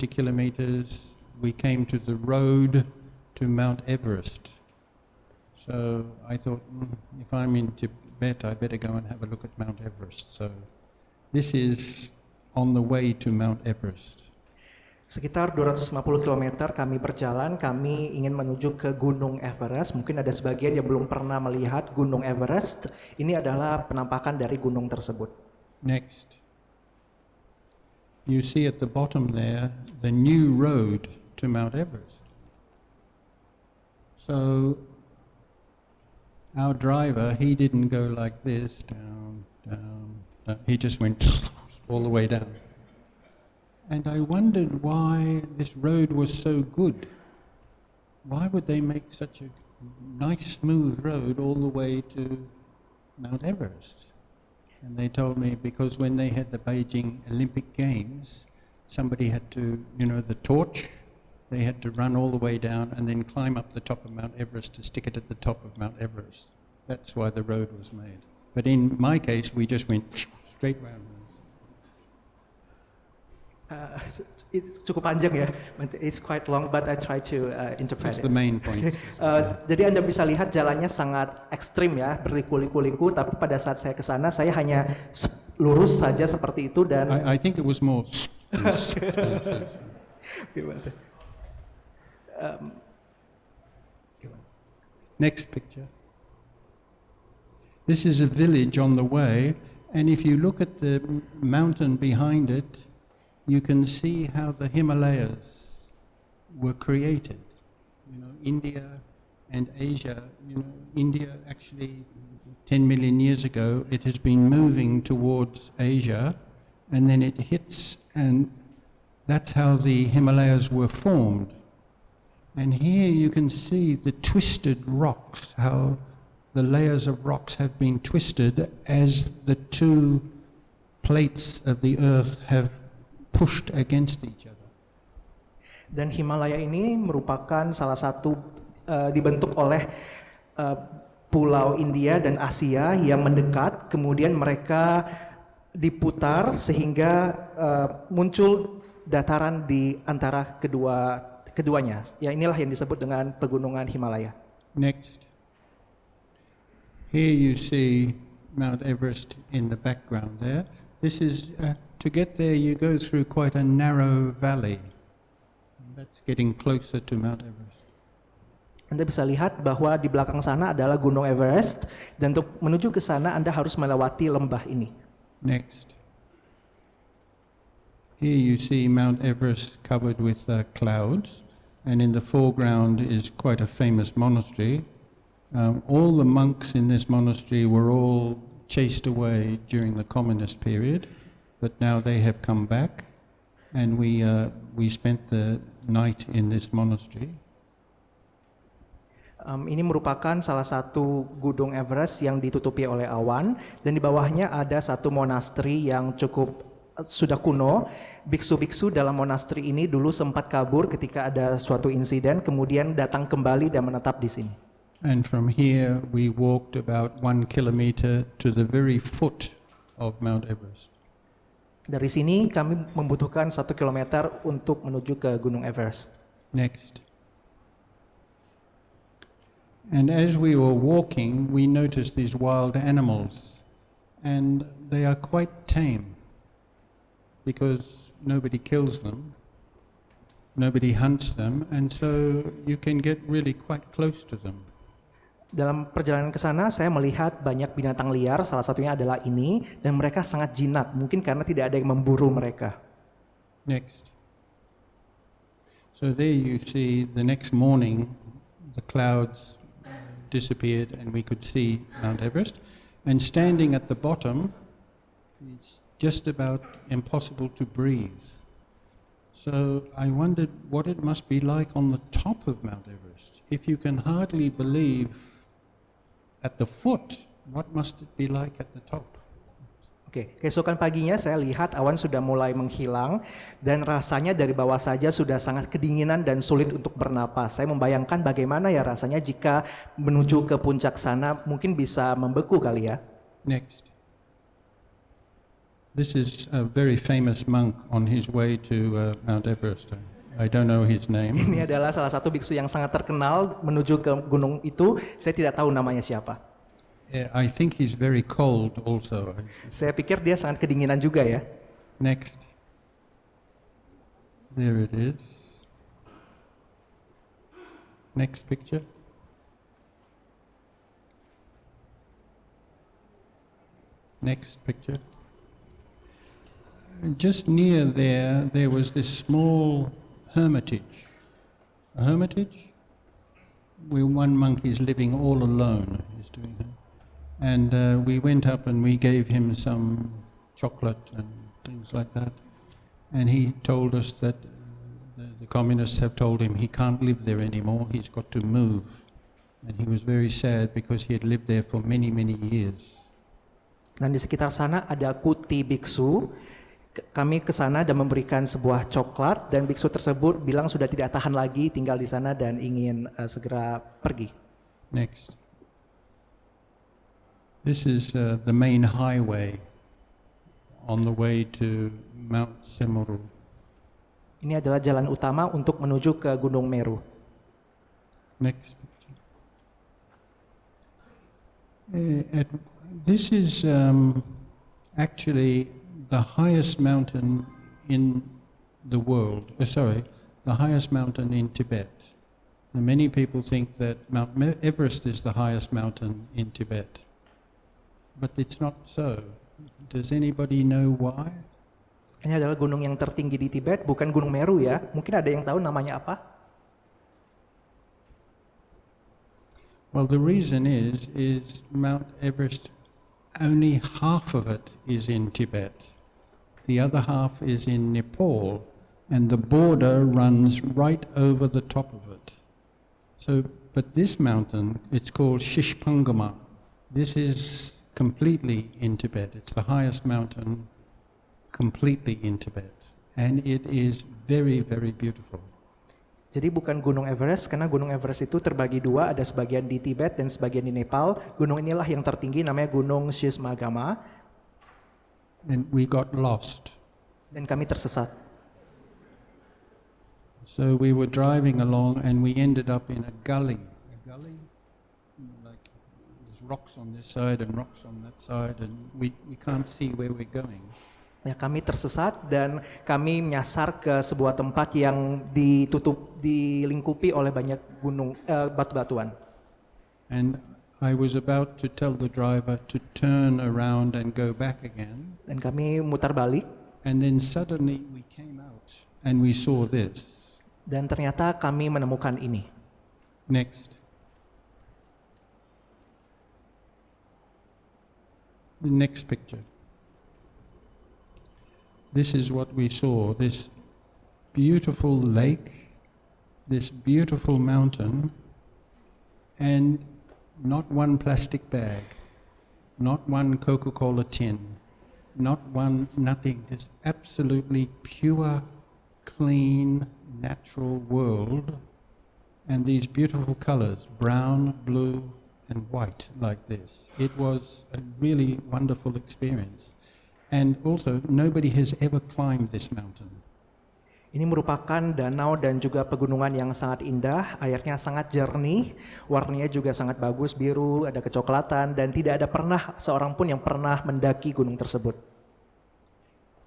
kilometers, we came to the road to Mount Everest. So I thought, if I'm in Tibet, I better go and have a look at Mount Everest. So this is on the way to Mount Everest. Sekitar 250 km kami berjalan, kami ingin menuju ke Gunung Everest. Mungkin ada sebagian yang belum pernah melihat Gunung Everest. Ini adalah penampakan dari gunung tersebut. Next. You see at the bottom there, the new road to Mount Everest. So our driver, he didn't go like this, down, down. He just went all the way down. And I wondered why this road was so good. Why would they make such a nice, smooth road all the way to Mount Everest? And they told me because when they had the Beijing Olympic Games, somebody had to, the torch, they had to run all the way down and then climb up the top of Mount Everest to stick it at the top of Mount Everest. That's why the road was made. But in my case, we just went straight round. It's cukup panjang ya, it's quite long, but I try to interpret That's it. the main point. Jadi Anda bisa lihat jalannya sangat ekstrim ya, berliku-liku, tapi pada saat saya ke sana saya hanya lurus saja seperti itu dan I think it was more. Gimana? Next picture. This is a village on the way, and if you look at the mountain behind it, you can see how the Himalayas were created. You know, India and Asia. You know, India actually 10 million years ago, it has been moving towards Asia, and then it hits, and that's how the Himalayas were formed. And here you can see the twisted rocks, how the layers of rocks have been twisted as the two plates of the earth have pushed against each other. Dan Himalaya ini merupakan salah satu dibentuk oleh pulau India dan Asia yang mendekat, kemudian mereka diputar sehingga muncul dataran di antara keduanya. Ya, inilah yang disebut dengan pegunungan Himalaya. Next. Here you see Mount Everest in the background there. This is, to get there you go through quite a narrow valley. That's getting closer to Mount Everest. Anda bisa lihat bahwa di belakang sana adalah Gunung Everest, dan untuk menuju ke sana Anda harus melewati lembah ini. Next. Here you see Mount Everest covered with clouds, and in the foreground is quite a famous monastery. All the monks in this monastery were all chased away during the communist period, but now they have come back, and we spent the night in this monastery. Ini merupakan salah satu gunung Everest yang ditutupi oleh awan, dan di bawahnya ada satu monasteri yang cukup sudah kuno. Biksu-biksu dalam monasteri ini dulu sempat kabur ketika ada suatu insiden, kemudian datang kembali dan menetap di sini. And from here we walked about 1 kilometer to the very foot of Mount Everest. Dari sini kami membutuhkan 1 kilometer untuk menuju ke Gunung Everest. Next. And as we were walking, we noticed these wild animals, and they are quite tame because nobody kills them, nobody hunts them, and so you can get really quite close to them. Dalam perjalanan ke sana saya melihat banyak binatang liar, salah satunya adalah ini, dan mereka sangat jinak, mungkin karena tidak ada yang memburu mereka. Next. So there you see the next morning the clouds disappeared and we could see Mount Everest, and standing at the bottom it's just about impossible to breathe. So I wondered what it must be like on the top of Mount Everest. If you can hardly believe at the foot, what must it be like at the top? Oke, keesokan paginya saya lihat awan sudah mulai menghilang dan rasanya dari bawah saja sudah sangat kedinginan dan sulit untuk bernapas. Saya membayangkan bagaimana ya rasanya jika menuju ke puncak sana, mungkin bisa membeku kali ya. Next. This is a very famous monk on his way to Mount Everest. I don't know his name. Ini adalah salah satu biksu yang sangat terkenal menuju ke gunung itu. Saya tidak tahu namanya siapa. I think he's very cold also. Saya pikir dia sangat kedinginan juga ya. Next. There it is. Next picture. Next picture. Just near there was this small hermitage. A hermitage where one monk is living all alone. He's doing that. And we went up and we gave him some chocolate and things like that. And he told us that the communists have told him he can't live there anymore, he's got to move. And he was very sad because he had lived there for many, many years. Dan di sekitar sana ada kuti biksu. Kami ke sana dan memberikan sebuah coklat, dan biksu tersebut bilang sudah tidak tahan lagi tinggal di sana dan ingin segera pergi. Next. This is the main highway on the way to Mount Semeru. Ini adalah jalan utama untuk menuju ke Gunung Meru. Next picture. This is actually the highest mountain in the world. The highest mountain in Tibet. Now, many people think that Mount Everest is the highest mountain in Tibet, but it's not so. Does anybody know why? Ini adalah gunung yang tertinggi di Tibet, bukan Gunung Meru ya. Mungkin ada yang tahu namanya apa? Well, the reason is Mount Everest, only half of it is in Tibet. The other half is in Nepal, and the border runs right over the top of it. So, but this mountain, it's called Shishpangama. This is completely in Tibet. It's the highest mountain completely in Tibet. And it is very, very beautiful. Jadi bukan Gunung Everest, karena Gunung Everest itu terbagi dua, ada sebagian di Tibet dan sebagian di Nepal. Gunung inilah yang tertinggi, namanya Gunung Shishpangama. And we got lost. Dan kami tersesat. So we were driving along and we ended up in a gully. A gully? Like there's rocks on this side and rocks on that side, and we can't see where we're going. Ya, kami tersesat dan kami menyasar ke sebuah tempat yang dilingkupi oleh banyak gunung batu-batuan. And I was about to tell the driver to turn around and go back again. Dan kami mutar balik And then suddenly we came out and we saw this. dan ternyata kami menemukan ini. Next. The next picture. This is what we saw, this beautiful lake, this beautiful mountain, and not one plastic bag, not one Coca-Cola tin, not one nothing, this absolutely pure, clean, natural world, and these beautiful colors, brown, blue, and white like this. It was a really wonderful experience. And also, nobody has ever climbed this mountain. Ini merupakan danau dan juga pegunungan yang sangat indah, airnya sangat jernih, warnanya juga sangat bagus, biru, ada kecoklatan, dan tidak ada pernah seorang pun yang pernah mendaki gunung tersebut.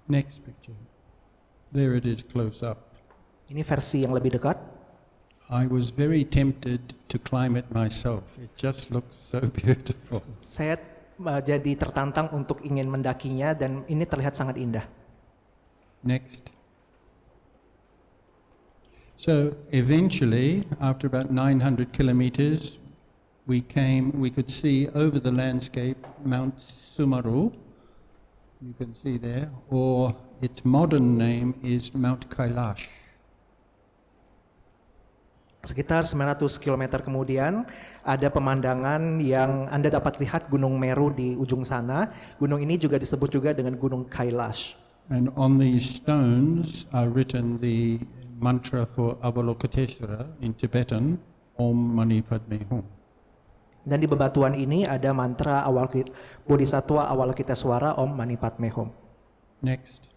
Next picture. There it is close up. Ini versi yang lebih dekat. I was very tempted to climb it myself. It just looks so beautiful. Saya jadi tertantang untuk ingin mendakinya dan ini terlihat sangat indah. Next. So eventually, after about 900 kilometers, we could see over the landscape Mount Sumaru. You can see there, or its modern name is Mount Kailash. Sekitar 900 km kemudian ada pemandangan yang Anda dapat lihat Gunung Meru di ujung sana. Gunung ini juga disebut juga dengan Gunung Kailash. And on these stones are written the mantra for Avalokiteshvara in Tibetan, Om Mani Padme Hum. Dan di bebatuan ini ada mantra Bodhisattva Avalokiteshvara Om Mani Padme Hum. Next.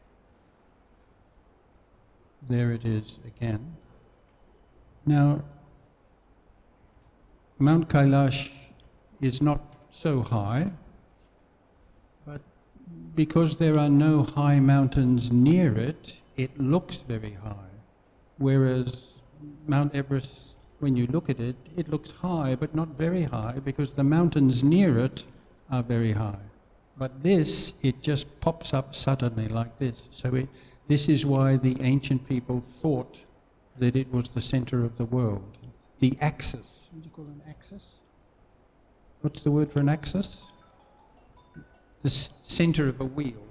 There it is again. Now, Mount Kailash is not so high, but because there are no high mountains near it, it looks very high. Whereas Mount Everest, when you look at it, it looks high, but not very high, because the mountains near it are very high. But this, it just pops up suddenly like this. So this is why the ancient people thought that it was the center of the world. The axis. What do you call an axis? What's the word for an axis? The center of a wheel.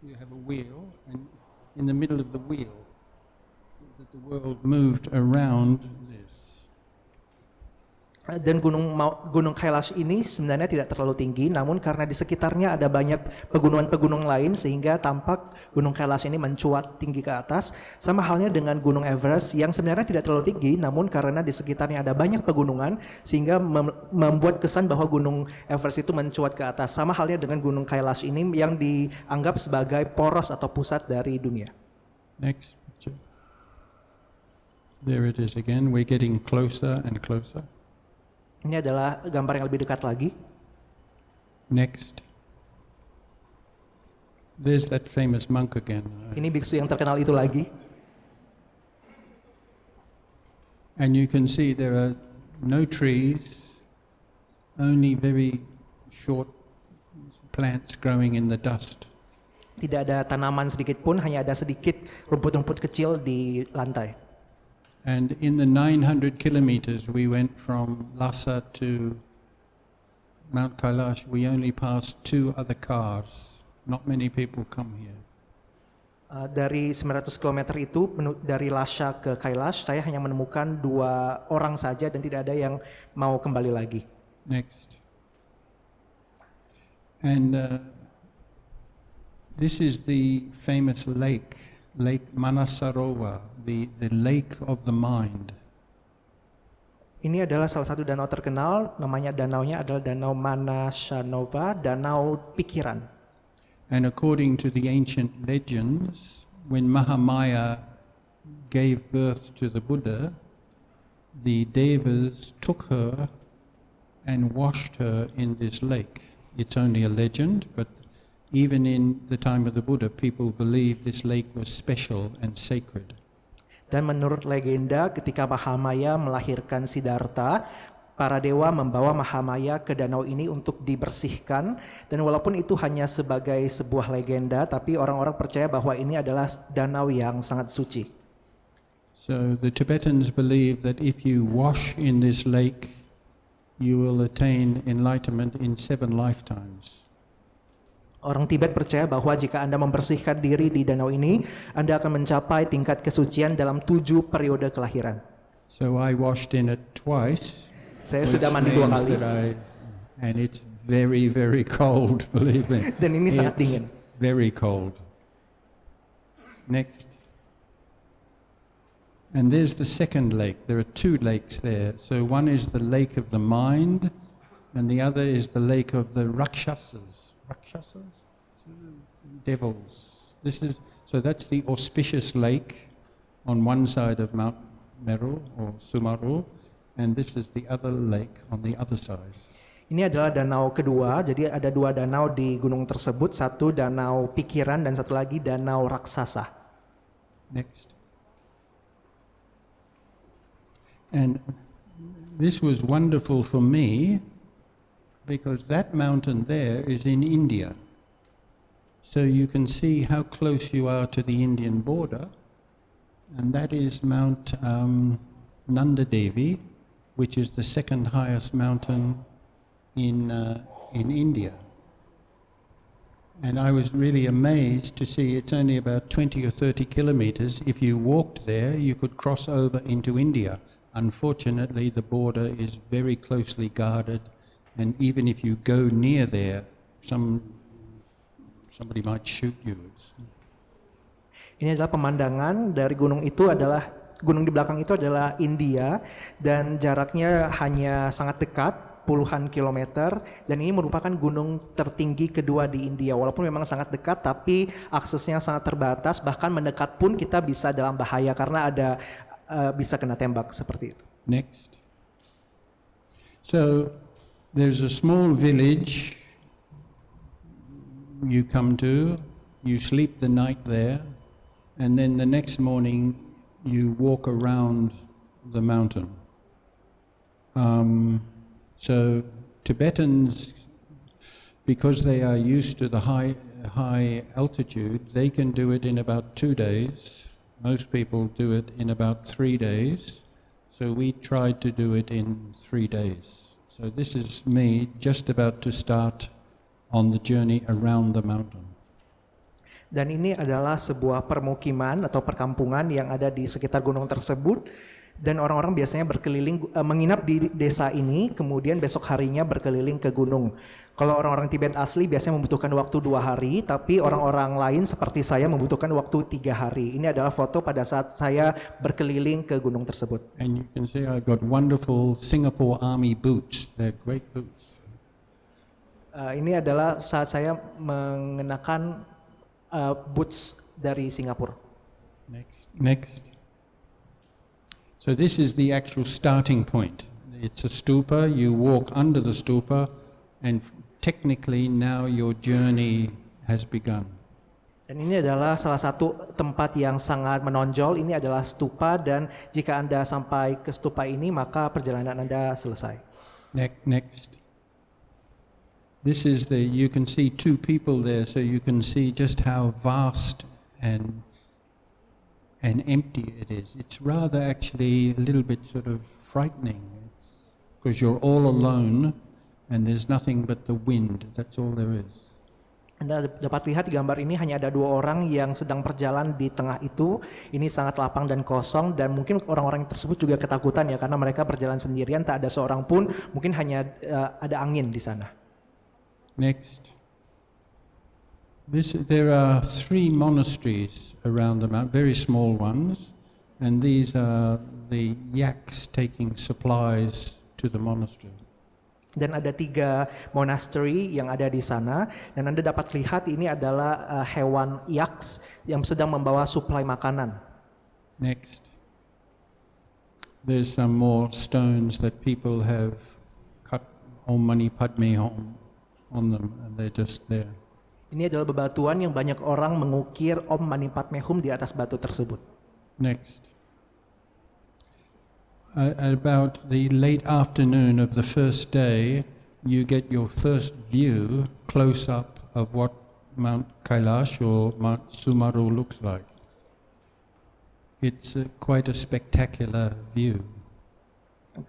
You have a wheel, and in the middle of the wheel, that the world moved around this. Dan Gunung Kailash ini sebenarnya tidak terlalu tinggi, namun karena di sekitarnya ada banyak pegunungan-pegunungan lain sehingga tampak Gunung Kailash ini mencuat tinggi ke atas. Sama halnya dengan Gunung Everest yang sebenarnya tidak terlalu tinggi, namun karena di sekitarnya ada banyak pegunungan sehingga membuat kesan bahwa Gunung Everest itu mencuat ke atas. Sama halnya dengan Gunung Kailash ini yang dianggap sebagai poros atau pusat dari dunia. Next picture. There it is again. We're getting closer and closer. Ini adalah gambar yang lebih dekat lagi. Next. There's that famous monk again. Ini biksu yang terkenal itu lagi. And you can see there are no trees, only very short plants growing in the dust. Tidak ada tanaman sedikit pun, hanya ada sedikit rumput-rumput kecil di lantai. And in the 900 kilometers we went from Lhasa to Mount Kailash, we only passed 2 other cars. Not many people come here. Dari 900 km itu, dari Lhasa ke Kailash, saya hanya menemukan 2 orang saja dan tidak ada yang mau kembali lagi. Next. And this is the famous lake, Lake Manasarovar, the lake of the mind. Ini adalah salah satu danau terkenal, namanya danaunya adalah Danau Manasanova, danau pikiran. And according to the ancient legends, when Mahamaya gave birth to the Buddha, the Devas took her and washed her in this lake. It's only a legend, but even in the time of the Buddha, people believed this lake was special and sacred. Dan menurut legenda, ketika Mahamaya melahirkan Siddhartha, para dewa membawa Mahamaya ke danau ini untuk dibersihkan. Dan walaupun itu hanya sebagai sebuah legenda, tapi orang-orang percaya bahwa ini adalah danau yang sangat suci. So the Tibetans believe that if you wash in this lake, you will attain enlightenment in 7 lifetimes. Orang Tibet percaya bahwa jika Anda membersihkan diri di danau ini, Anda akan mencapai tingkat kesucian dalam 7 periode kelahiran. So I washed in it twice. Saya sudah mandi 2 kali. And it's very, very cold, believe me. Dan ini sangat dingin. Very cold. Next. And there's the second lake. There are 2 lakes there. So one is the lake of the mind, and the other is the lake of the Rakshasas. Rakshasas? Devils. So that's the auspicious lake on one side of Mount Meru or Sumaru, and this is the other lake on the other side. Ini adalah danau kedua, jadi ada 2 danau di gunung tersebut, satu danau pikiran dan satu lagi danau raksasa. Next. And this was wonderful for me because that mountain there is in India. So you can see how close you are to the Indian border, and that is Mount Nanda Devi, which is the second highest mountain in India. And I was really amazed to see it's only about 20 or 30 kilometers. If you walked there, you could cross over into India. Unfortunately, the border is very closely guarded, and even if you go near there, somebody might shoot you. Ini adalah pemandangan dari gunung itu adalah gunung di belakang itu adalah India dan jaraknya hanya sangat dekat, puluhan kilometer, dan ini merupakan gunung tertinggi kedua di India. Walaupun memang sangat dekat, tapi aksesnya sangat terbatas, bahkan mendekat pun kita bisa dalam bahaya karena ada bisa kena tembak seperti itu. Next. So there's a small village you come to, you sleep the night there, and then the next morning you walk around the mountain. So Tibetans, because they are used to the high altitude, they can do it in about 2 days. Most people do it in about 3 days. So we tried to do it in 3 days. So this is me just about to start on the journey around the mountain. Dan ini adalah sebuah permukiman atau perkampungan yang ada di sekitar gunung tersebut. Dan orang-orang biasanya berkeliling, menginap di desa ini, kemudian besok harinya berkeliling ke gunung. Kalau orang-orang Tibet asli biasanya membutuhkan waktu 2 hari, tapi orang-orang lain seperti saya membutuhkan waktu 3 hari. Ini adalah foto pada saat saya berkeliling ke gunung tersebut. And you can see I got wonderful Singapore Army boots. They're great boots. Ini adalah saat saya mengenakan boots dari Singapura. Next. So this is the actual starting point. It's a stupa, you walk under the stupa, and technically now your journey has begun. Dan ini adalah salah satu tempat yang sangat menonjol, ini adalah stupa dan jika Anda sampai ke stupa ini maka perjalanan Anda selesai. Next. This is you can see two people there, so you can see just how vast and empty it is. It's rather actually a little bit sort of frightening, because you're all alone and there's nothing but the wind, that's all there is. Anda dapat lihat di gambar ini hanya ada dua orang yang sedang berjalan di tengah itu. Ini sangat lapang dan kosong dan mungkin orang-orang tersebut juga ketakutan ya karena mereka berjalan sendirian, tak ada seorang pun, mungkin hanya ada angin di sana. Next. There are 3 monasteries around the mountain, very small ones, and these are the yaks taking supplies to the monastery. Dan ada 3 monastery yang ada di sana dan Anda dapat lihat ini adalah hewan yaks yang sedang membawa suplai makanan. Next. There's some more stones that people have cut Om Mani Padme Hum on them and they're just there. Ini adalah bebatuan yang banyak orang mengukir Om Mani Padme Hum di atas batu tersebut. Next. About the late afternoon of the first day, you get your first view close up of what Mount Kailash or Mount Sumaru looks like. It's quite a spectacular view.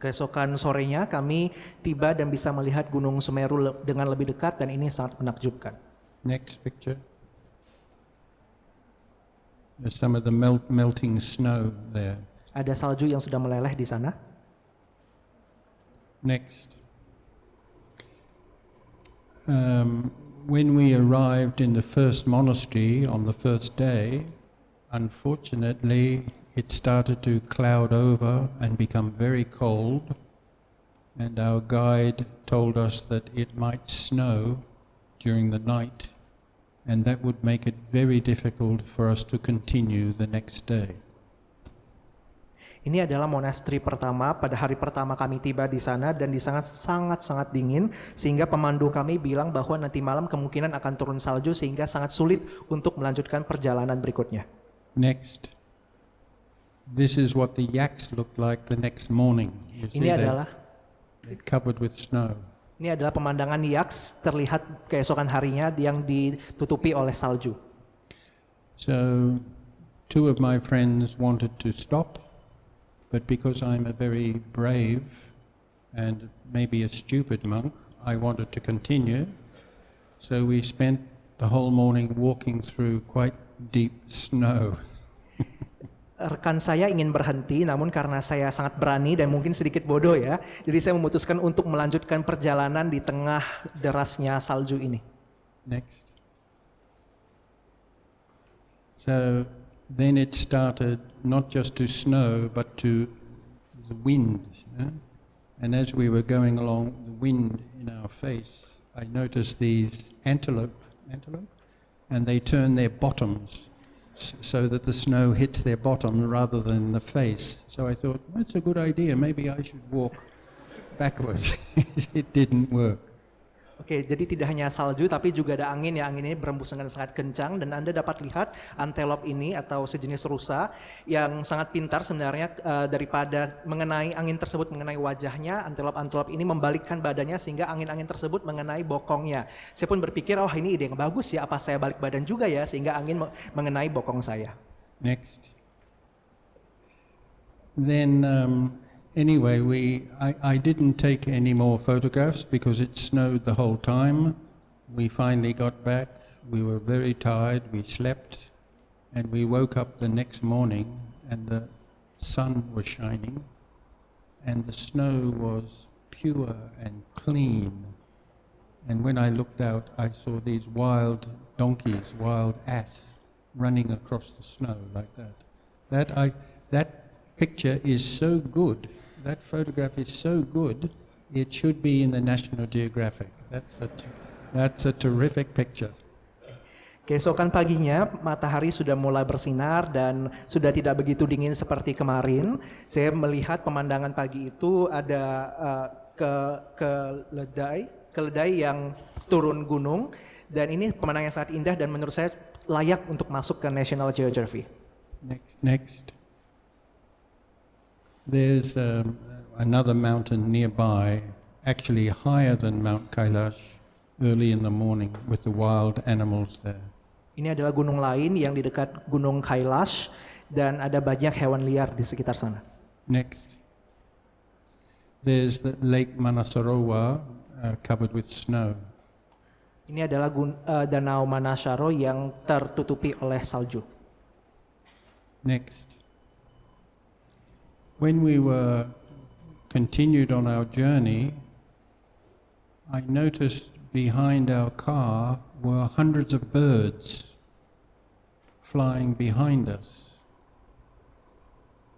Keesokan sorenya kami tiba dan bisa melihat Gunung Semeru dengan lebih dekat dan ini sangat menakjubkan. Next picture. There's some of the melting snow there. Ada salju yang sudah meleleh di sana. Next. When we arrived in the first monastery on the first day, unfortunately it started to cloud over and become very cold, and our guide told us that it might snow during the night, and that would make it very difficult for us to continue the next day. Ini adalah monasteri pertama, pada hari pertama kami tiba di sana dan di sangat dingin sehingga pemandu kami bilang bahwa nanti malam kemungkinan akan turun salju sehingga sangat sulit untuk melanjutkan perjalanan berikutnya. Next. This is what the yaks looked like the next morning. Ini adalah covered with snow. Ini adalah pemandangan yaks terlihat keesokan harinya yang ditutupi oleh salju. So 2 of my friends wanted to stop. But because I'm a very brave and maybe a stupid monk, I wanted to continue. So we spent the whole morning walking through quite deep snow. Rekan saya ingin berhenti, namun karena saya sangat berani dan mungkin sedikit bodoh ya, jadi saya memutuskan untuk melanjutkan perjalanan di tengah derasnya salju ini. Next. So then it started not just to snow, but to the wind. And as we were going along, the wind in our face, I noticed these antelope, and they turn their bottoms so that the snow hits their bottom rather than the face. So I thought, that's a good idea, maybe I should walk backwards. It didn't work. Oke, jadi tidak hanya salju tapi juga ada angin ya, angin ini berembus dengan sangat kencang dan Anda dapat lihat antelop ini atau sejenis rusa yang sangat pintar sebenarnya daripada mengenai angin tersebut mengenai wajahnya, antelop ini membalikkan badannya sehingga angin-angin tersebut mengenai bokongnya. Saya pun berpikir, oh ini ide yang bagus ya, apa saya balik badan juga ya sehingga angin mengenai bokong saya. Next. Then anyway, I didn't take any more photographs because it snowed the whole time. We finally got back. We were very tired. We slept, and we woke up the next morning, and the sun was shining, and the snow was pure and clean. And when I looked out, I saw these wild donkeys, wild ass, running across the snow like that. That picture is so good. That photograph is so good, it should be in the National Geographic. That's a terrific picture. Keesokan paginya matahari sudah mulai bersinar dan sudah tidak begitu dingin seperti kemarin. Saya melihat pemandangan pagi itu ada keledai yang turun gunung, dan ini pemandangan yang sangat indah dan menurut saya layak untuk masuk ke National Geography. Next. There's another mountain nearby, actually higher than Mount Kailash, early in the morning with the wild animals there. Ini adalah gunung lain yang di dekat Gunung Kailash dan ada banyak hewan liar di sekitar sana. Next. There's the Lake Manasarowa covered with snow. Ini adalah Danau Manasaro yang tertutupi oleh salju. Next. When we were continued on our journey, I noticed behind our car were hundreds of birds flying behind us.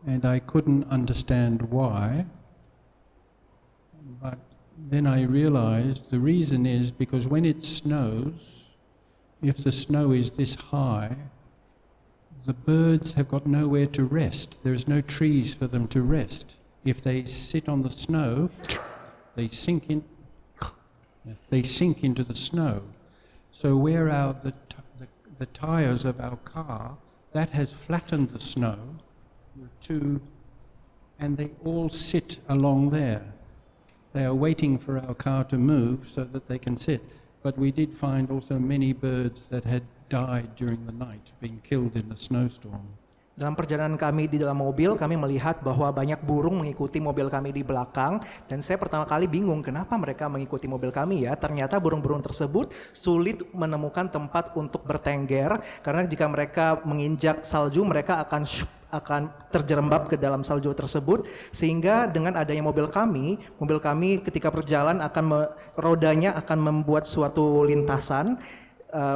And I couldn't understand why, but then I realized the reason is because when it snows, if the snow is this high, the birds have got nowhere to rest. There's no trees for them to rest. If they sit on the snow, they sink into the snow. So where the tires of our car, that has flattened the snow and they all sit along there. They are waiting for our car to move so that they can sit. But we did find also many birds that had died during the night, being killed in the snowstorm. Dalam perjalanan kami di dalam mobil, kami melihat bahwa banyak burung mengikuti mobil kami di belakang, dan saya pertama kali bingung kenapa mereka mengikuti mobil kami ya. Ternyata burung-burung tersebut sulit menemukan tempat untuk bertengger, karena jika mereka menginjak salju, mereka akan terjerembab ke dalam salju tersebut, sehingga dengan adanya mobil kami ketika berjalan rodanya akan membuat suatu lintasan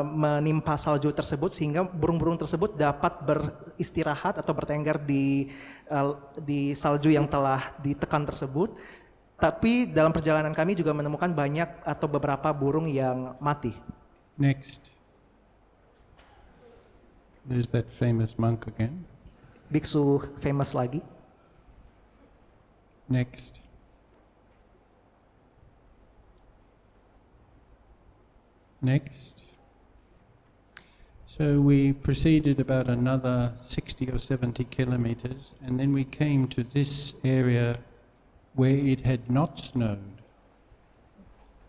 menimpa salju tersebut, sehingga burung-burung tersebut dapat beristirahat atau bertengger di salju yang telah ditekan tersebut. Tapi dalam perjalanan kami juga menemukan banyak atau beberapa burung yang mati. Next. There's that famous monk again. Biksu famous lagi. Next. Next. So we proceeded about another 60 or 70 kilometers, and then we came to this area where it had not snowed.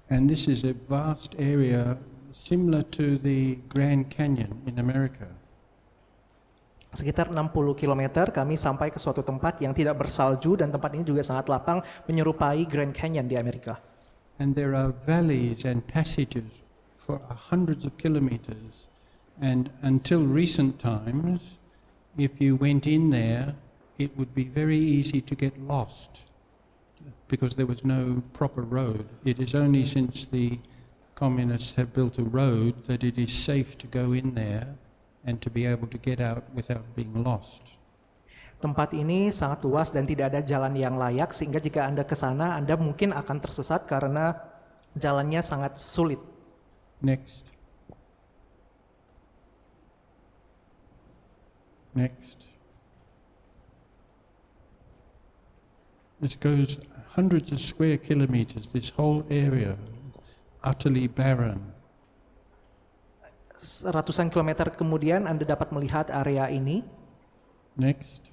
And this is a vast area similar to the Grand Canyon in America. Sekitar 60 km kami sampai ke suatu tempat yang tidak bersalju, dan tempat ini juga sangat lapang menyerupai Grand Canyon di Amerika. And there are valleys and passages for hundreds of kilometers. And until recent times, if you went in there, it would be very easy to get lost because there was no proper road. It is only since the communists have built a road that it is safe to go in there and to be able to get out without being lost. Tempat ini sangat luas dan tidak ada jalan yang layak, sehingga jika Anda ke sana, Anda mungkin akan tersesat karena jalannya sangat sulit. Next. Next. This goes hundreds of square kilometers, this whole area, utterly barren. Ratusan kilometer kemudian Anda dapat melihat area ini. Next.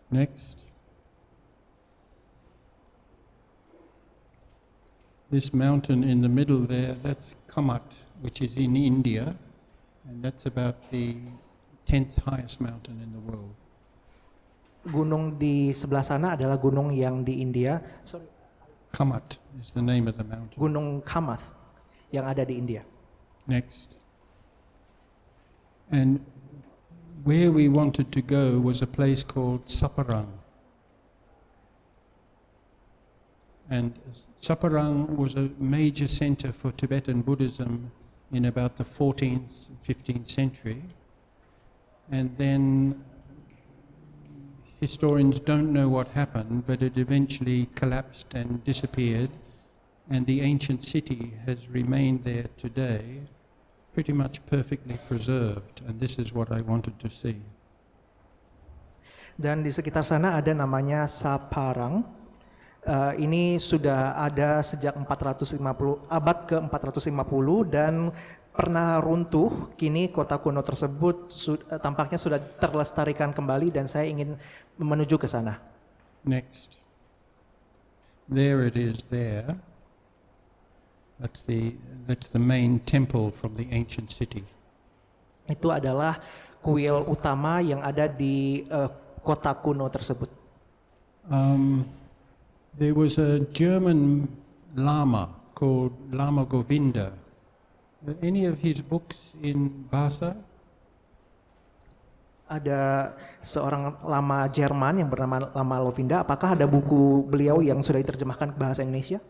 Next. This mountain in the middle there, that's Kamat, which is in India, and that's about the 10th highest mountain in the world. Gunung di sebelah sana adalah gunung yang di India. Kamat is the name of the mountain. Gunung Kamath yang ada di India. Next. And where we wanted to go was a place called Saparang. And Saparang was a major center for Tibetan Buddhism in about the 14th, 15th century. And then historians don't know what happened, but it eventually collapsed and disappeared. and the ancient city has remained there today, pretty much perfectly preserved, and this is what I wanted to see. Dan di sekitar sana ada namanya Saparang. Ini sudah ada sejak abad ke-450 dan pernah runtuh. Kini kota kuno tersebut tampaknya sudah terlestarikan kembali dan saya ingin menuju ke sana. Next. There it is there. That's the main temple from the ancient city. Itu adalah kuil utama yang ada di kota kuno tersebut. There was a German Lama called Lama Govinda. Are any of his books in Bahasa? Ada seorang lama Jerman yang bernama Lama Govinda. Apakah ada buku beliau yang sudah diterjemahkan ke bahasa Indonesia?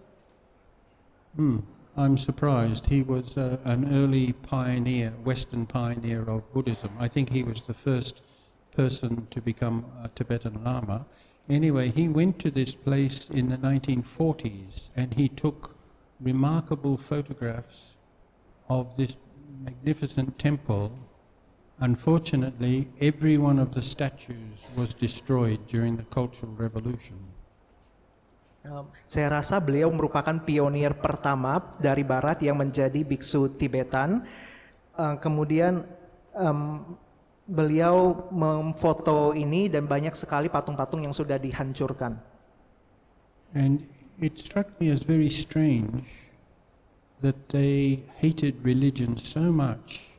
I'm surprised. He was an early pioneer, Western pioneer of Buddhism. I think he was the first person to become a Tibetan Lama. Anyway, he went to this place in the 1940s and he took remarkable photographs of this magnificent temple. Unfortunately, every one of the statues was destroyed during the Cultural Revolution. Saya rasa beliau merupakan pionir pertama dari Barat yang menjadi biksu Tibetan. Kemudian beliau memfoto ini dan banyak sekali patung-patung yang sudah dihancurkan. And it struck me as very strange that they hated religion so much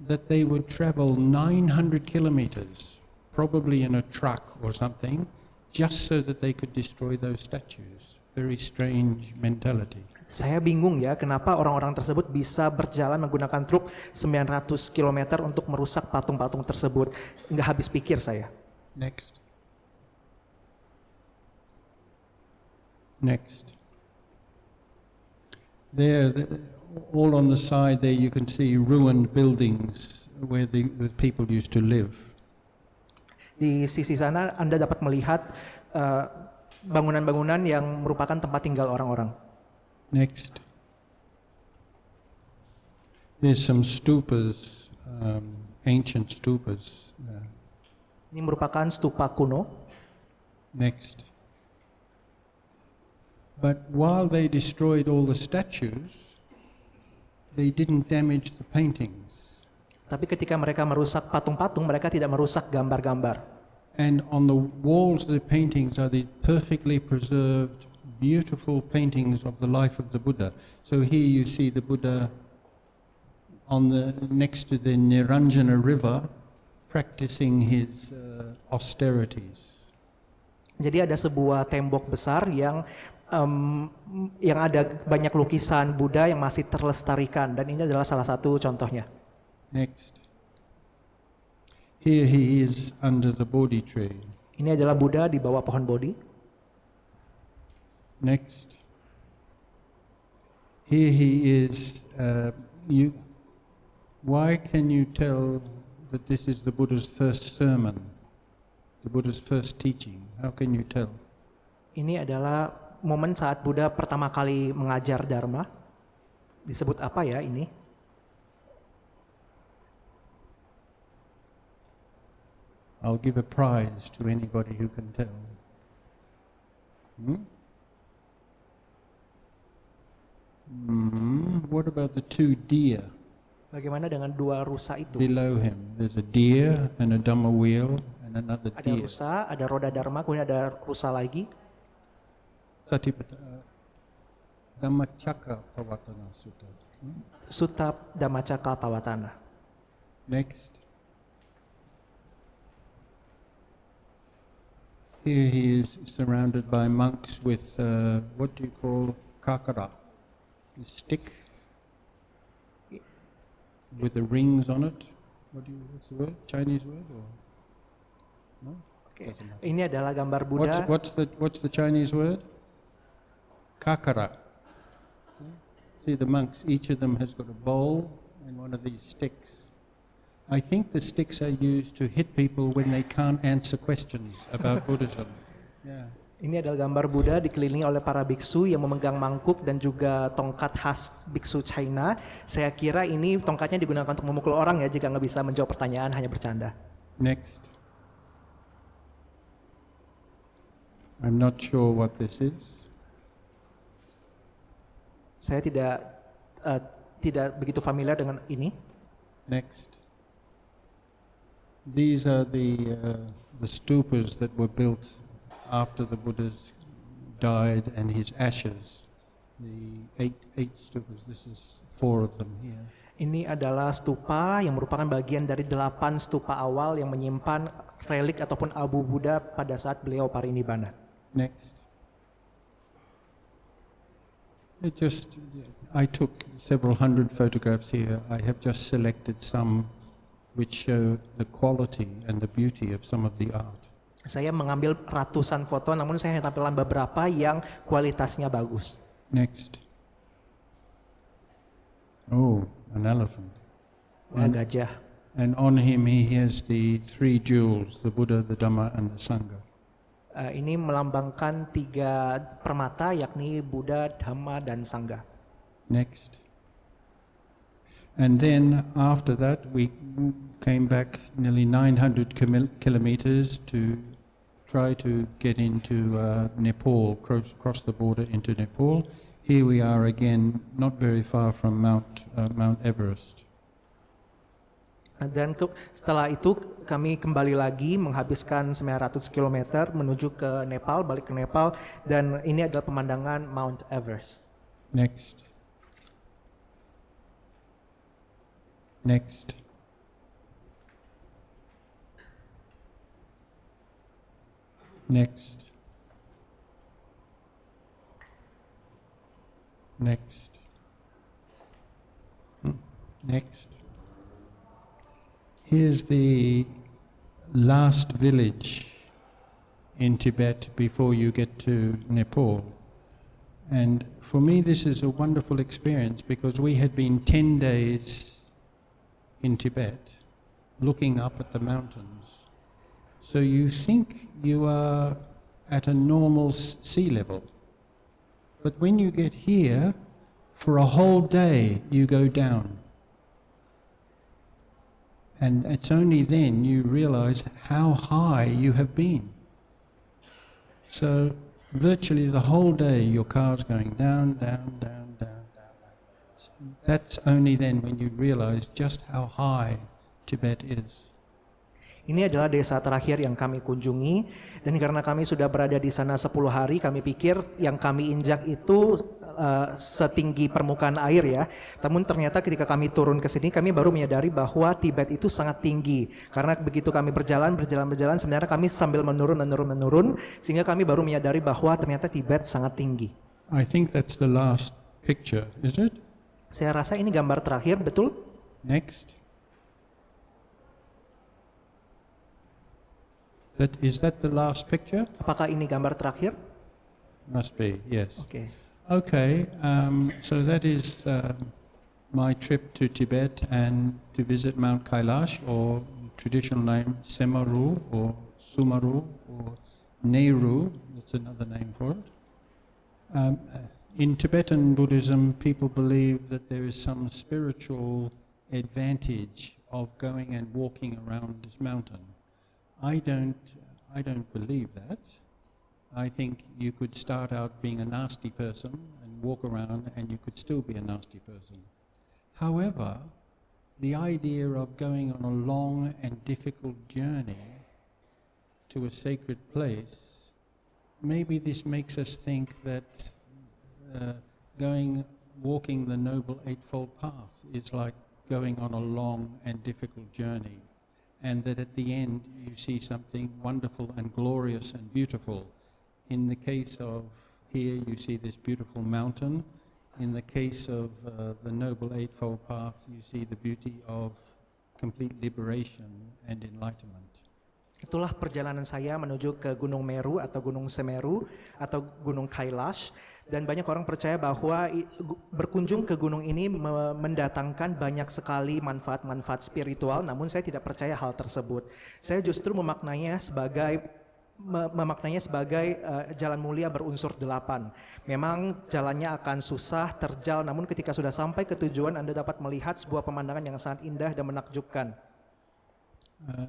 that they would travel 900 kilometers, probably in a truck or something, just so that they could destroy those statues. Very strange mentality. Saya bingung ya, kenapa orang-orang tersebut bisa berjalan menggunakan truk 900 km untuk merusak patung-patung tersebut. Nggak habis pikir saya. Next. Next. There, all on the side there you can see ruined buildings where the people used to live. Di sisi sana Anda dapat melihat bangunan-bangunan yang merupakan tempat tinggal orang-orang. Next. There's some stupas, ancient stupas. Ini merupakan stupa kuno. Next. But while they destroyed all the statues, they didn't damage the paintings. Tapi ketika mereka merusak patung-patung, mereka tidak merusak gambar-gambar. And on the walls of the paintings are the perfectly preserved, beautiful paintings of the life of the Buddha. So here you see the Buddha next to the Niranjana river, practicing his austerities. Jadi ada sebuah tembok besar yang ada banyak lukisan Buddha yang masih terlestarikan dan ini adalah salah satu contohnya. Next. Here he is under the Bodhi tree. Ini adalah Buddha di bawah pohon Bodhi. Next. Here he is. Why can you tell that this is the Buddha's first sermon, the Buddha's first teaching? How can you tell? Ini adalah momen saat Buddha pertama kali mengajar Dharma. Disebut apa ya ini? I'll give a prize to anybody who can tell. What about the two deer? Bagaimana dengan dua rusa itu? Below him, there's a deer and a Dhamma wheel and another Ada deer. rusa, ada roda Dharma, kemudian ada rusa lagi. Dhammacakka Pavattana Sutta. Sutta Dhammacakka Pavattana. Next. Here he is surrounded by monks with what do you call kakara? A stick with the rings on it. What's the word? Chinese word or no? Okay. Ini adalah gambar Buddha. What's the Chinese word? Kakara. See the monks, each of them has got a bowl and one of these sticks. I think the sticks are used to hit people when they can't answer questions about Buddhism. Yeah. Ini adalah gambar Buddha dikelilingi oleh para biksu yang memegang mangkuk dan juga tongkat khas biksu China. Saya kira ini tongkatnya digunakan untuk memukul orang ya, jika nggak bisa menjawab pertanyaan hanya bercanda. Next. I'm not sure what this is. Saya tidak begitu familiar dengan ini. Next. These are the stupas that were built after the Buddha's died and his ashes. The eight stupas. This is 4 of them here. Ini adalah stupa yang merupakan bagian dari 8 stupa awal yang menyimpan relik ataupun abu Buddha pada saat beliau parinibbana. Next. I took several hundred photographs here. I have just selected some which show the quality and the beauty of some of the art. Saya mengambil ratusan foto, namun saya hanya tampilkan beberapa yang kualitasnya bagus. Next. Oh, an elephant. Gajah. And on him he has the 3 jewels, the Buddha, the Dhamma and the Sangha. Ini melambangkan 3 permata, yakni Buddha, Dhamma, dan Sangha. Next. And then after that we came back nearly 900 kilometers to try to get into Nepal, cross the border into Nepal. Here we are again, not very far from Mount Everest. Dan setelah itu kami kembali lagi menghabiskan 900 km menuju ke Nepal, balik ke Nepal, dan ini adalah pemandangan Mount Everest. Next. Next. Next. Next. Next. Here's the last village in Tibet before you get to Nepal. And for me this is a wonderful experience because we had been 10 days in Tibet looking up at the mountains. So you think you are at a normal sea level. But when you get here, for a whole day you go down. And it's only then you realize how high you have been. So virtually the whole day your car's going down, down, down, down, down, down. That's only then when you realize just how high Tibet is. Ini adalah desa terakhir yang kami kunjungi, dan karena kami sudah berada di sana 10 hari, kami pikir yang kami injak itu setinggi permukaan air ya. Namun ternyata ketika kami turun ke sini, kami baru menyadari bahwa Tibet itu sangat tinggi. Karena begitu kami berjalan, sebenarnya kami sambil menurun, sehingga kami baru menyadari bahwa ternyata Tibet sangat tinggi. I think that's the last picture, is it? Saya rasa ini gambar terakhir, betul? Next. Is that the last picture? Apakah ini gambar terakhir? Must be, yes. Oke. Okay, so that is my trip to Tibet and to visit Mount Kailash, or traditional name Semaru or Sumaru or Nehru, that's another name for it. In Tibetan Buddhism, people believe that there is some spiritual advantage of going and walking around this mountain. I don't believe that. I think you could start out being a nasty person and walk around and you could still be a nasty person. However, the idea of going on a long and difficult journey to a sacred place, maybe this makes us think that walking the Noble Eightfold Path is like going on a long and difficult journey. And that at the end you see something wonderful and glorious and beautiful. In the case of here you see this beautiful mountain. In the case of the Noble Eightfold Path you see the beauty of complete liberation and enlightenment. Itulah perjalanan saya menuju ke Gunung Meru atau Gunung Semeru atau Gunung Kailash, dan banyak orang percaya bahwa berkunjung ke gunung ini mendatangkan banyak sekali manfaat-manfaat spiritual, namun saya tidak percaya hal tersebut. Saya justru memaknainya sebagai memaknainya sebagai jalan mulia berunsur 8. Memang jalannya akan susah, terjal, namun ketika sudah sampai ke tujuan Anda dapat melihat sebuah pemandangan yang sangat indah dan menakjubkan.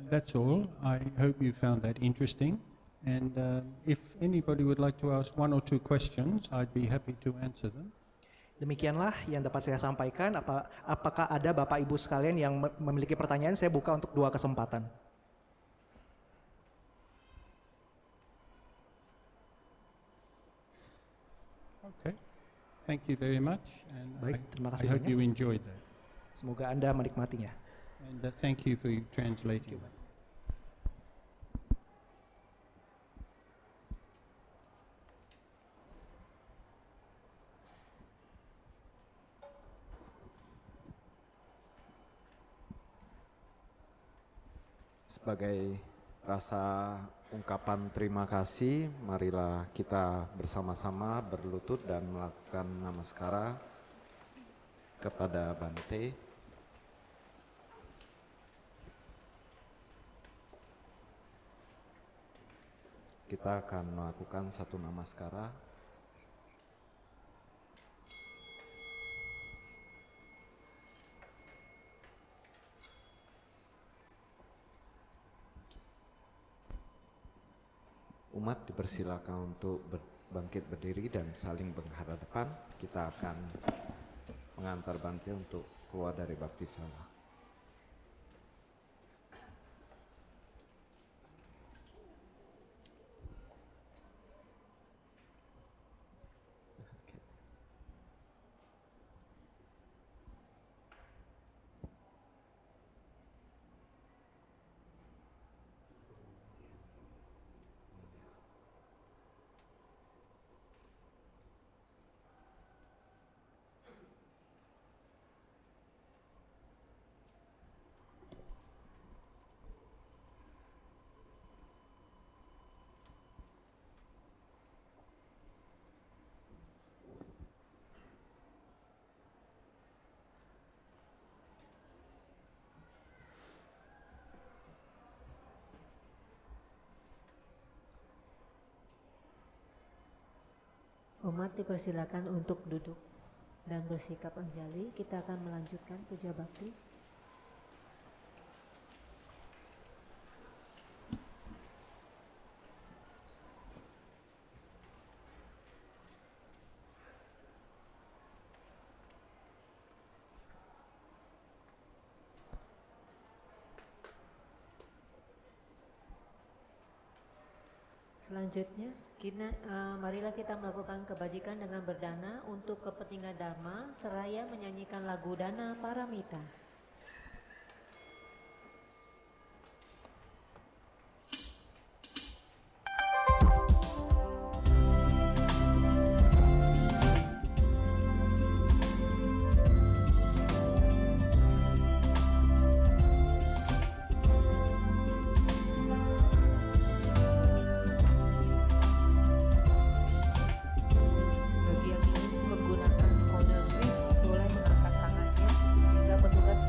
That's all. I hope you found that interesting. And if anybody would like to ask 1 or 2 questions, I'd be happy to answer them. Demikianlah yang dapat saya sampaikan. Apakah ada Bapak Ibu sekalian yang memiliki pertanyaan? Saya buka untuk 2 kesempatan. Okay. Thank you very much. And Baik, terima kasih I hope banyak. you enjoyed that. Semoga Anda menikmatinya. And thank you for translating. Sebagai rasa ungkapan terima kasih, marilah kita bersama-sama berlutut dan melakukan namaskara kepada Bante. Kita akan melakukan satu namaskara. Umat dipersilakan untuk bangkit berdiri dan saling berhadapan. Kita akan mengantar Bante untuk keluar dari Bhakti Sala. Umat dipersilakan untuk duduk dan bersikap anjali. Kita akan melanjutkan puja bakti. Selanjutnya, marilah kita melakukan kebajikan dengan berdana untuk kepentingan Dharma, seraya menyanyikan lagu Dana Paramita. Bagi yang ingin menggunakan kode kris, boleh mengangkat tangannya sehingga petugas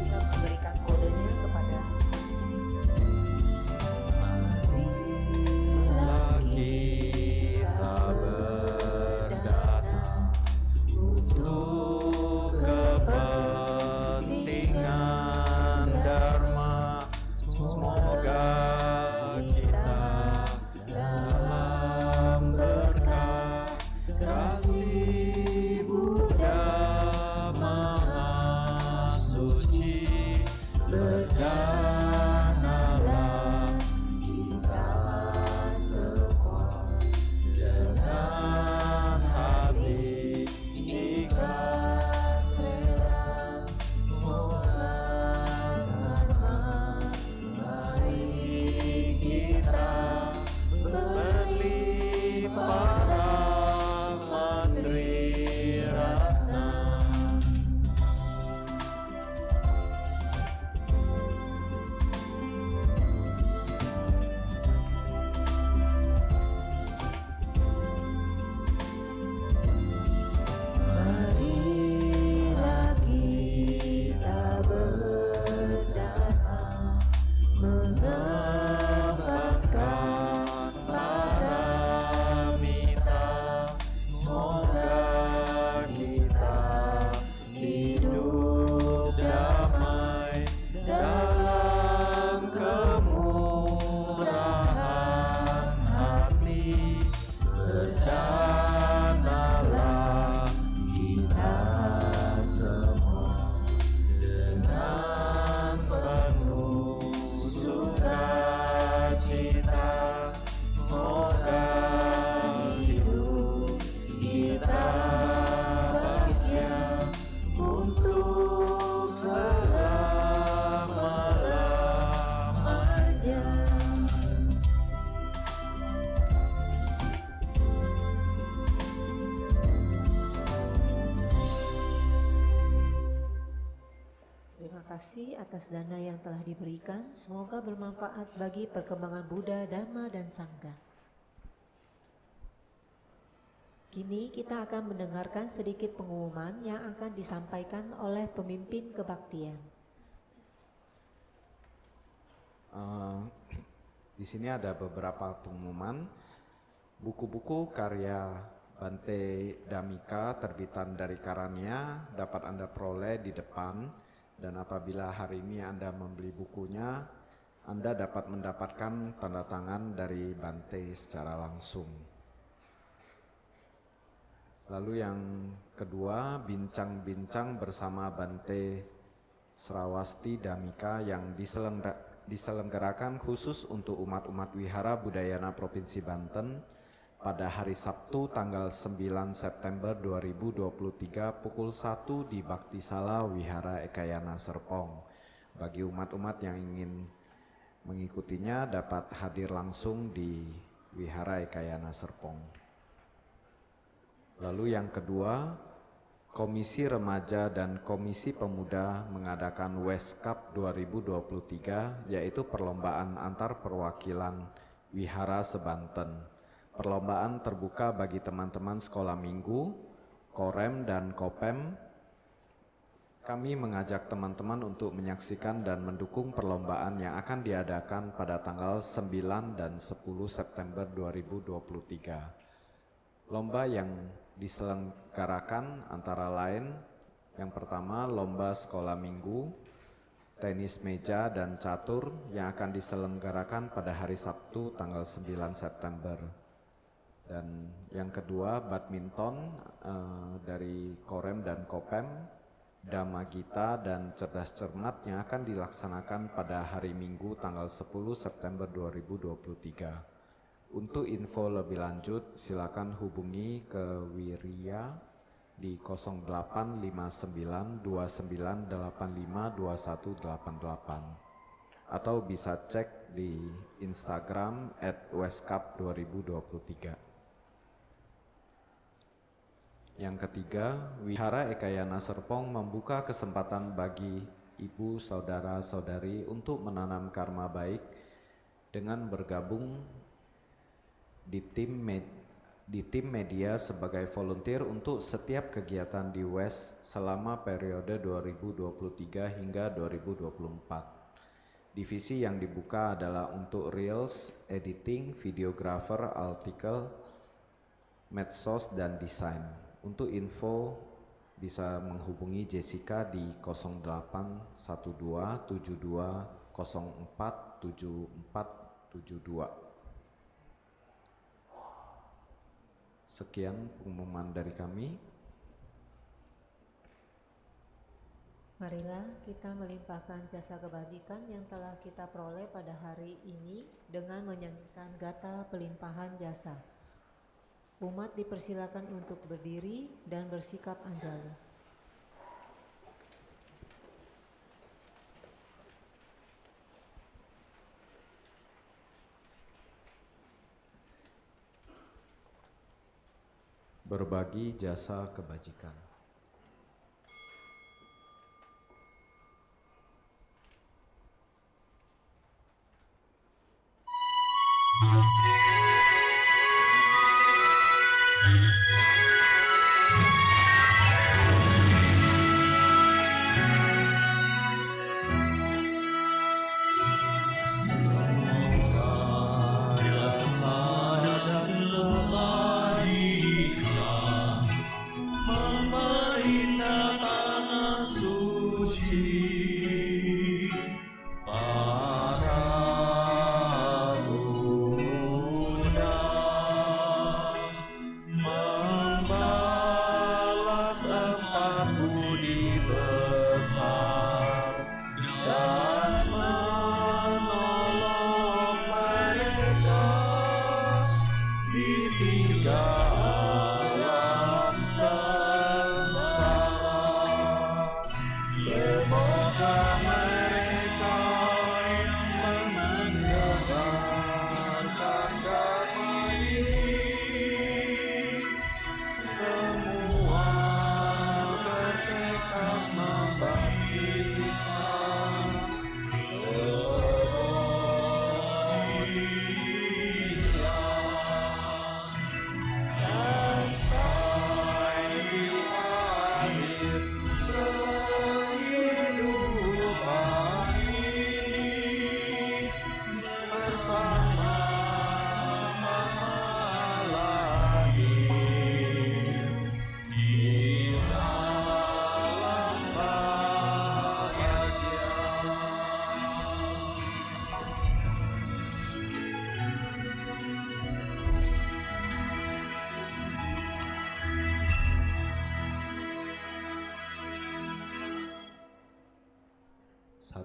kasih atas dana yang telah diberikan. Semoga bermanfaat bagi perkembangan Buddha, Dhamma, dan Sangha. Kini kita akan mendengarkan sedikit pengumuman yang akan disampaikan oleh pemimpin kebaktian. Di sini ada beberapa pengumuman. Buku-buku karya Bante Dhammika terbitan dari Karania dapat Anda peroleh di depan, dan apabila hari ini Anda membeli bukunya, Anda dapat mendapatkan tanda tangan dari Bante secara langsung. Lalu yang kedua, bincang-bincang bersama Bante Srawasti Dhammika yang diselenggarakan khusus untuk umat-umat wihara Budayana Provinsi Banten pada hari Sabtu tanggal 9 September 2023 pukul 1 di Bhaktisala Wihara Ekayana Serpong. Bagi umat-umat yang ingin mengikutinya dapat hadir langsung di Wihara Ekayana Serpong. Lalu yang kedua, Komisi Remaja dan Komisi Pemuda mengadakan West Cup 2023, yaitu perlombaan antar perwakilan wihara sebanten. Perlombaan terbuka bagi teman-teman sekolah minggu, Korem dan Kopem. Kami mengajak teman-teman untuk menyaksikan dan mendukung perlombaan yang akan diadakan pada tanggal 9 dan 10 September 2023. Lomba yang diselenggarakan antara lain, yang pertama lomba sekolah minggu, tenis meja dan catur yang akan diselenggarakan pada hari Sabtu tanggal 9 September. Dan yang kedua badminton dari Korem dan Kopem, Dhamma Gita dan Cerdas Cermat yang akan dilaksanakan pada hari Minggu tanggal 10 September 2023. Untuk info lebih lanjut silakan hubungi ke Wirya di 085929852188 atau bisa cek di Instagram @westcup2023. Yang ketiga, Wihara Ekayana Serpong membuka kesempatan bagi ibu, saudara-saudari untuk menanam karma baik dengan bergabung di tim media sebagai volunteer untuk setiap kegiatan di West selama periode 2023 hingga 2024. Divisi yang dibuka adalah untuk Reels, Editing, Videographer, Artikel, Medsos, dan Desain. Untuk info bisa menghubungi Jessica di 081272047472. Sekian pengumuman dari kami. Marilah kita melimpahkan jasa kebajikan yang telah kita peroleh pada hari ini dengan menyanyikan gata pelimpahan jasa. Umat dipersilakan untuk berdiri dan bersikap anjali. Berbagi jasa kebajikan.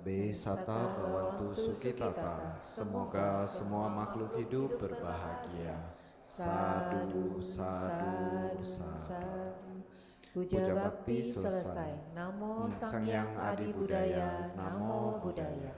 Sabe sata bawantu sukitata. Semoga semua makhluk hidup berbahagia. Sadu, sadu, sadu. Puja bakti selesai. Namo Sang Hyang Adi Budaya. Namo Buddhaya.